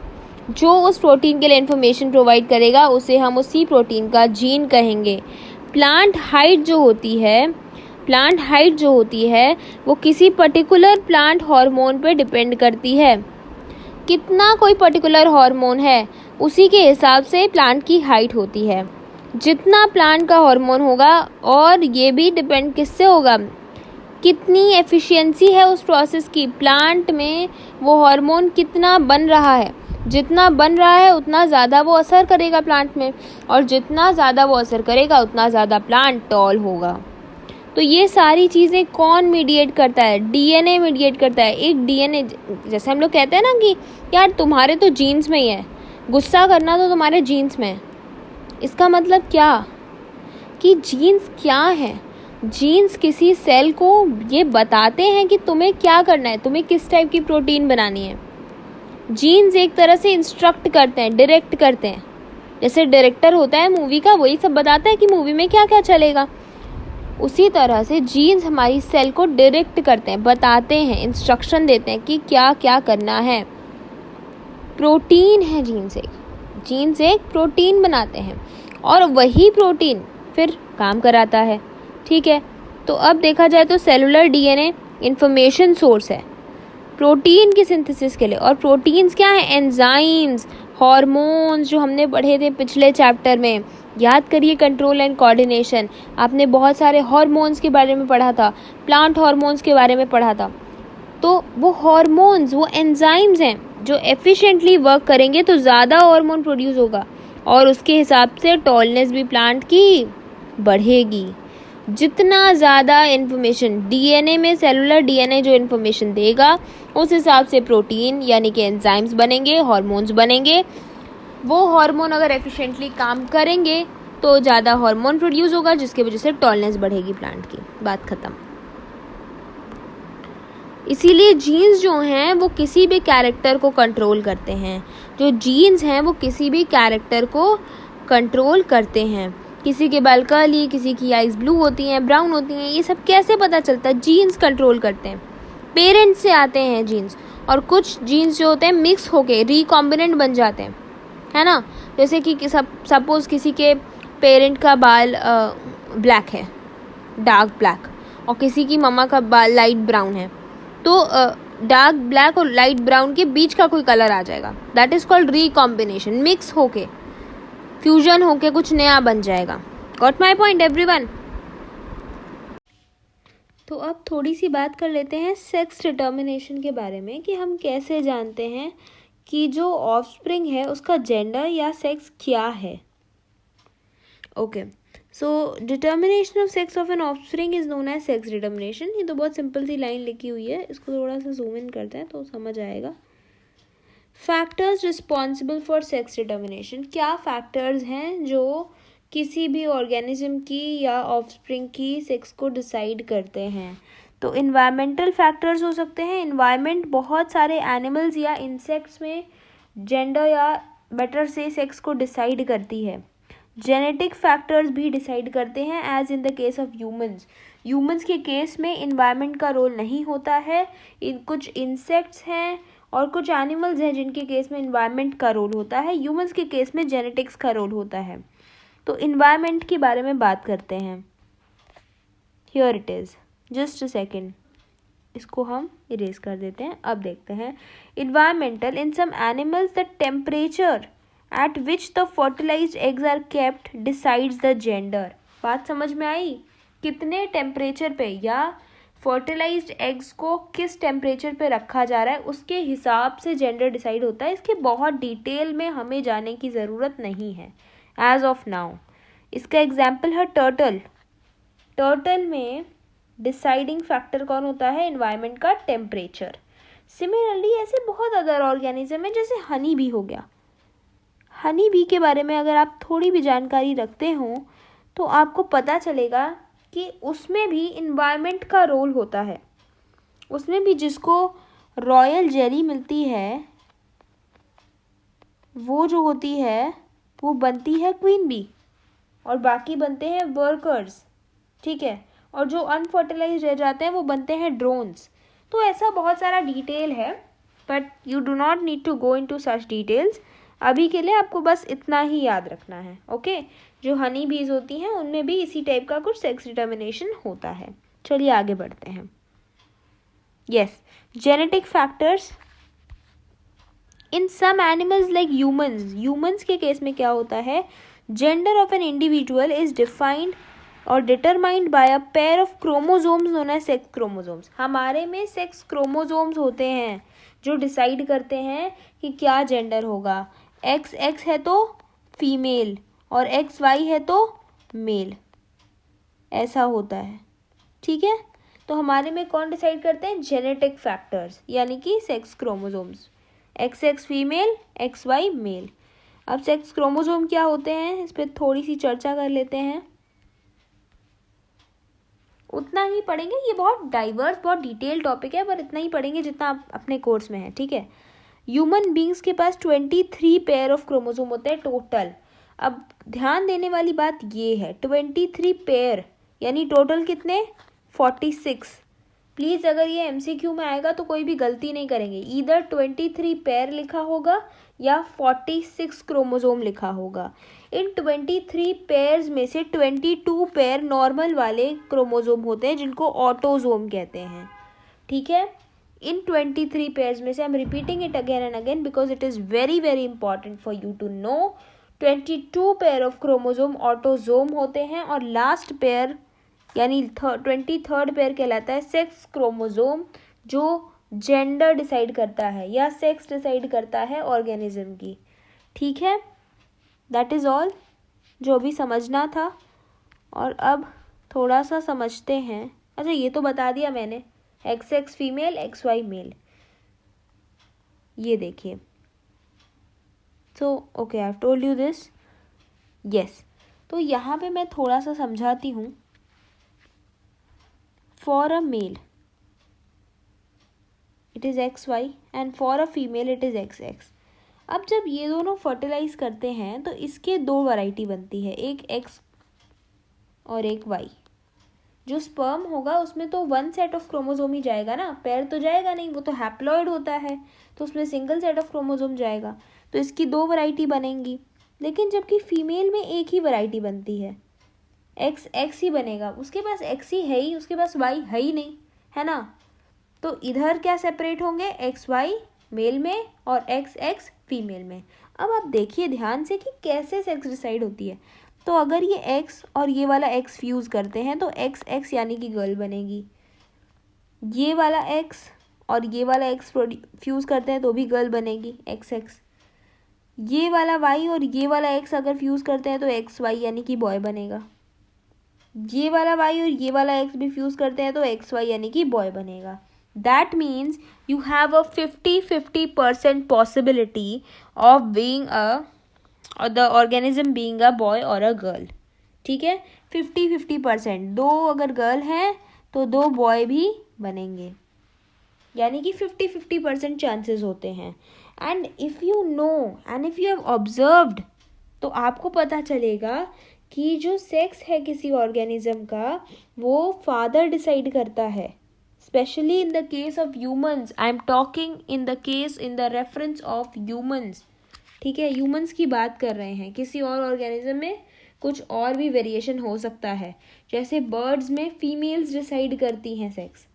जो उस प्रोटीन के लिए इंफॉर्मेशन प्रोवाइड करेगा, उसे हम उसी प्रोटीन का जीन कहेंगे। प्लांट हाइट जो होती है वो किसी पर्टिकुलर प्लांट हार्मोन पे डिपेंड करती है। कितना कोई पर्टिकुलर हार्मोन है, उसी के हिसाब से प्लांट की हाइट होती है। जितना प्लांट का हार्मोन होगा, और ये भी डिपेंड किससे होगा, कितनी एफिशिएंसी है उस प्रोसेस की, प्लांट में वो हार्मोन कितना बन रहा है। जितना बन रहा है उतना ज़्यादा वो असर करेगा प्लांट में, और जितना ज़्यादा वो असर करेगा उतना ज़्यादा प्लांट टॉल होगा। तो ये सारी चीज़ें कौन मीडिएट करता है, डीएनए मीडिएट करता है। एक डीएनए, जैसे हम लोग कहते हैं ना कि यार तुम्हारे तो जीन्स में ही है, गुस्सा करना तो तुम्हारे जीन्स में है। इसका मतलब क्या, कि जीन्स क्या है, जीन्स किसी सेल को ये बताते हैं कि तुम्हें क्या करना है, तुम्हें किस टाइप की प्रोटीन बनानी है। जीन्स एक तरह से इंस्ट्रक्ट करते हैं, डायरेक्ट करते हैं। जैसे डायरेक्टर होता है मूवी का, वही सब बताता है कि मूवी में क्या क्या चलेगा। उसी तरह से जीन्स हमारी सेल को डायरेक्ट करते हैं, बताते हैं, इंस्ट्रक्शन देते हैं कि क्या क्या करना है। प्रोटीन है जीन्स एक प्रोटीन बनाते हैं, और वही प्रोटीन फिर काम कराता है। ठीक है, तो अब देखा जाए तो सेलुलर डीएनए इंफॉर्मेशन सोर्स है प्रोटीन की सिंथेसिस के लिए। और प्रोटीन्स क्या है, एंजाइम्स, हार्मोन्स, जो हमने पढ़े थे पिछले चैप्टर में। याद करिए, कंट्रोल एंड कोऑर्डिनेशन, आपने बहुत सारे हार्मोन्स के बारे में पढ़ा था, प्लांट हार्मोन्स के बारे में पढ़ा था। तो वो हार्मोन्स, वो एंजाइम्स हैं जो एफिशिएंटली वर्क करेंगे तो ज़्यादा हार्मोन प्रोड्यूस होगा, और उसके हिसाब से टॉलनेस भी प्लांट की बढ़ेगी। जितना ज़्यादा इन्फॉर्मेशन डीएनए में, सेलुलर डीएनए जो इन्फॉर्मेशन देगा उस हिसाब से प्रोटीन यानी कि एंजाइम्स बनेंगे, हार्मोन्स बनेंगे। वो हार्मोन अगर एफिशिएंटली काम करेंगे तो ज़्यादा हार्मोन प्रोड्यूस होगा, जिसकी वजह से टॉलनेस बढ़ेगी प्लांट की। बात ख़त्म। इसीलिए जीन्स जो हैं वो किसी भी कैरेक्टर को कंट्रोल करते हैं। जो जीन्स हैं वो किसी भी कैरेक्टर को कंट्रोल करते हैं। किसी के बाल कर्ली, किसी की आइज़ ब्लू होती हैं, ब्राउन होती हैं, ये सब कैसे पता चलता है? जीन्स कंट्रोल करते हैं। पेरेंट्स से आते हैं जीन्स, और कुछ जीन्स जो होते हैं मिक्स होके रिकॉम्बिनेंट बन जाते हैं, है ना। जैसे कि सपोज किसी के पेरेंट का बाल ब्लैक है, डार्क ब्लैक, और किसी की मम्मा का बाल लाइट ब्राउन है, तो डार्क ब्लैक और लाइट ब्राउन के बीच का कोई कलर आ जाएगा। That is called recombination. Mix होके, फ्यूजन होके कुछ नया बन जाएगा। Got my point everyone? तो अब थोड़ी सी बात कर लेते हैं सेक्स डिटर्मिनेशन के बारे में, कि हम कैसे जानते हैं कि जो ऑफस्प्रिंग है उसका जेंडर या सेक्स क्या है। Okay, so determination of sex of an offspring is known as sex determination. ये तो बहुत सिंपल सी लाइन लिखी हुई है, इसको थोड़ा सा जूम इन करते हैं तो समझ आएगा। Factors responsible for sex determination. क्या फैक्टर्स हैं जो किसी भी ऑर्गेनिज्म की या ऑफस्प्रिंग की सेक्स को डिसाइड करते हैं? तो इन्वायरमेंटल फैक्टर्स हो सकते हैं। इन्वायरमेंट बहुत सारे एनिमल्स या इंसेक्ट्स में जेंडर या बेटर से सेक्स को डिसाइड करती है। जेनेटिक फैक्टर्स भी डिसाइड करते हैं, as in the case of humans. Humans के केस में इन्वायरमेंट का रोल नहीं होता है। कुछ इंसेक्ट्स हैं और कुछ एनिमल्स हैं जिनके केस में इन्वायरमेंट का रोल होता है। ह्यूमंस के केस में जेनेटिक्स का रोल होता है। तो इन्वायरमेंट के बारे में बात करते हैं। Here it is, just a second, इसको हम इरेज कर देते हैं। अब देखते हैं environmental. In some animals the temperature at which the fertilized eggs are kept decides the gender। बात समझ में आई? कितने टेम्परेचर पे या फर्टिलाइज्ड एग्स को किस टेम्परेचर पे रखा जा रहा है उसके हिसाब से जेंडर डिसाइड होता है। इसके बहुत डिटेल में हमें जाने की ज़रूरत नहीं है एज ऑफ नाउ। इसका एग्जाम्पल है टर्टल। टर्टल में डिसाइडिंग फैक्टर कौन होता है? एनवायरनमेंट का टेम्परेचर। सिमिलरली ऐसे बहुत अदर ऑर्गेनिज्म है, जैसे हनी बी हो गया। हनी बी के बारे में अगर आप थोड़ी भी जानकारी रखते हो तो आपको पता चलेगा कि उसमें भी इन्वायरमेंट का रोल होता है। उसमें भी जिसको रॉयल जेली मिलती है वो जो होती है वो बनती है क्वीन बी, और बाकी बनते हैं वर्कर्स, ठीक है। और जो अनफर्टिलाइज्ड रह जाते हैं वो बनते हैं ड्रोन्स। तो ऐसा बहुत सारा डिटेल है, but you do not need to go into such details. अभी के लिए आपको बस इतना ही याद रखना है, ओके। जो हनी बीज होती हैं उनमें भी इसी टाइप का कुछ सेक्स डिटर्मिनेशन होता है। चलिए आगे बढ़ते हैं। Yes, genetic factors in some animals like humans के केस में क्या होता है? Gender of an individual is defined और determined by a pair of chromosomes known as sex chromosomes. हमारे में सेक्स क्रोमोसोम्स होते हैं जो डिसाइड करते हैं कि क्या जेंडर होगा। XX है तो फीमेल और XY है तो मेल, ऐसा होता है, ठीक है। तो हमारे में कौन डिसाइड करते हैं? जेनेटिक फैक्टर्स, यानी कि sex chromosomes. XX female, XY male. अब सेक्स क्रोमोसोम क्या होते हैं इस पर थोड़ी सी चर्चा कर लेते हैं। उतना ही पढ़ेंगे, ये बहुत डाइवर्स बहुत डिटेल टॉपिक है, पर इतना ही पढ़ेंगे जितना आप अपने कोर्स में है, ठीक है। ह्यूमन बींग्स के पास 23 पेयर ऑफ क्रोमोसोम होते हैं टोटल। अब ध्यान देने वाली बात ये है, 23 पेयर यानी टोटल कितने? 46। प्लीज़ अगर ये MCQ में आएगा तो कोई भी गलती नहीं करेंगे। इधर 23 पेयर लिखा होगा या 46 क्रोमोसोम लिखा होगा। इन 23 पेयर्स में से 22 पेयर नॉर्मल वाले क्रोमोसोम होते हैं जिनको ऑटोसोम कहते हैं, ठीक है। इन 23 पेयर्स में से, I am repeating it again and again because it is very very important for you to know, 22 pair of chromosome autosome होते हैं और लास्ट पेयर यानी 23rd पेयर कहलाता है सेक्स क्रोमोसोम, जो जेंडर डिसाइड करता है या सेक्स डिसाइड करता है ऑर्गेनिज्म की, ठीक है। दैट इज़ ऑल जो भी समझना था। और अब थोड़ा सा समझते हैं. अच्छा ये तो बता दिया मैंने, XX फीमेल XY मेल. ये देखिए, so okay I have told you this. Yes, तो यहाँ पे मैं थोड़ा सा समझाती हूँ. For a male it is XY and for a female it is XX. अब जब ये दोनों फर्टिलाइज करते हैं तो इसके दो वैरायटी बनती है, एक X और एक Y. जो स्पर्म होगा उसमें तो वन सेट ऑफ क्रोमोसोम ही जाएगा ना, पेयर तो जाएगा नहीं, वो तो हैप्लॉइड होता है, तो उसमें सिंगल सेट ऑफ क्रोमोसोम जाएगा. तो इसकी दो वैरायटी बनेंगी. लेकिन जबकि फीमेल में एक ही वैरायटी बनती है, XX ही बनेगा. उसके पास X ही है ही, उसके पास Y है ही नहीं, है ना. तो इधर क्या सेपरेट होंगे, XY मेल में और XX फीमेल में. अब आप देखिए ध्यान से कि कैसे सेक्स डिसाइड होती है. तो अगर ये X और ये वाला X फ्यूज़ करते हैं तो XX यानी कि गर्ल बनेगी. ये वाला X और ये वाला X फ्यूज़ करते हैं तो भी गर्ल बनेगी, XX. ये वाला Y और ये वाला X अगर फ्यूज़ करते हैं तो XY यानी कि बॉय बनेगा. ये वाला Y और ये वाला X भी फ्यूज़ करते हैं तो XY यानी कि बॉय बनेगा. That means you have a 50-50% possibility of being or the organism being a boy or a girl. ठीक है, 50-50%. दो अगर गर्ल हैं तो दो बॉय भी बनेंगे, यानी कि 50-50% चांसेस होते हैं. And if you know and if you have observed तो आपको पता चलेगा कि जो सेक्स है किसी ऑर्गेनिज्म का वो फादर डिसाइड करता है. Especially in the case of humans, I am talking in the reference of humans. ठीक है, humans की बात कर रहे हैं. किसी और ऑर्गेनिज्म में कुछ और भी वेरिएशन हो सकता है. जैसे बर्ड्स में फीमेल्स डिसाइड करती हैं सेक्स,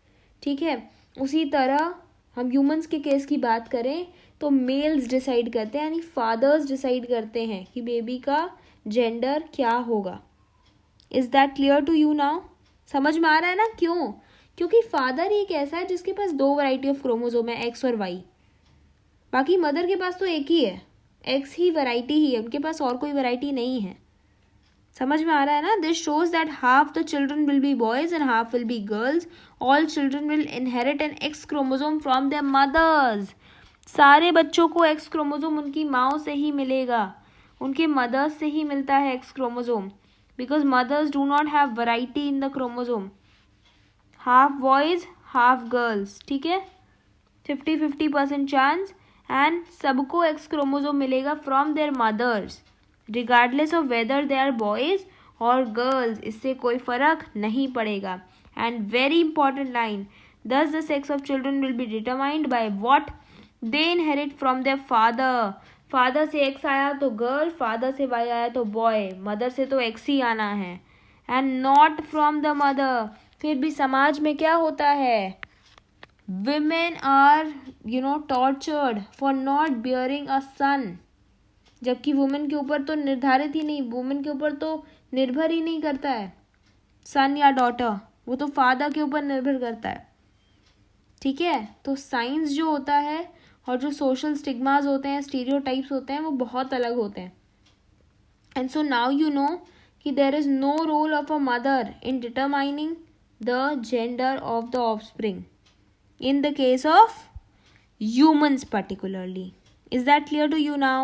ठीक है, उसी तरह हम ह्यूमंस के केस की बात करें तो मेल्स डिसाइड करते हैं, यानी फादर्स डिसाइड करते हैं कि बेबी का जेंडर क्या होगा. Is that clear to you now? समझ में आ रहा है ना? क्यों? क्योंकि फादर ही एक ऐसा है जिसके पास दो वैरायटी ऑफ क्रोमोसोम है, X और Y. बाकी मदर के पास तो एक ही है, X ही वैरायटी ही है, उनके पास और कोई वैरायटी नहीं है. समझ में आ रहा है ना? This shows that half the children will be boys and half will be girls. All children will inherit an X chromosome from their mothers. सारे बच्चों को X क्रोमोसोम उनकी माओ से ही मिलेगा, उनके मदर्स से ही मिलता है X chromosome, because mothers do not have variety in the chromosome. Half boys half girls, ठीक है, 50-50% चांस. एंड सबको X क्रोमोसोम मिलेगा from their mothers, regardless of whether they are boys और गर्ल्स. इससे कोई फर्क नहीं पड़ेगा. And very important line, thus the sex of children will be determined by what they inherit from their father. Father से X आया तो girl, father से Y आया तो बॉय, मदर से तो X ही आना है. And not from the mother. फिर भी समाज में क्या होता है, women are tortured for not bearing a son. जबकि वुमेन के ऊपर तो निर्धारित ही नहीं, वुमेन के ऊपर तो निर्भर ही नहीं करता है सन या डॉटर, वो तो फादर के ऊपर निर्भर करता है. ठीक है, तो साइंस जो होता है और जो सोशल स्टिग्मास होते हैं, स्टीरियोटाइप्स होते हैं, वो बहुत अलग होते हैं. And so now you know कि there is no role of a mother in determining the gender of the offspring in the case of humans particularly. Is that clear to you now?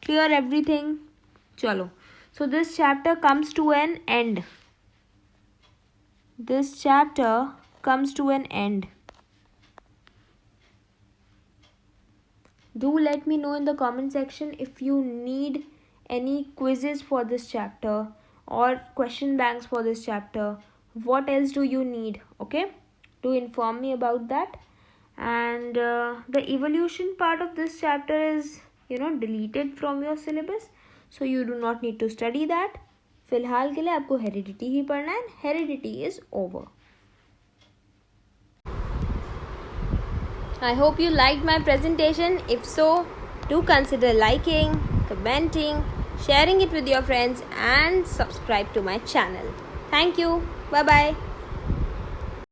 Clear everything? Chalo. So this chapter comes to an end. This chapter comes to an end. Do let me know in the comment section if you need any quizzes for this chapter or question banks for this chapter. What else do you need? Okay, do inform me about that. And the evolution part of this chapter is deleted from your syllabus, so you do not need to study that. फिलहाल के लिए आपको heredity ही पढ़ना है. Heredity is over. I hope you liked my presentation. If so, do consider liking, commenting, sharing it with your friends and subscribe to my channel. Thank you. Bye-bye.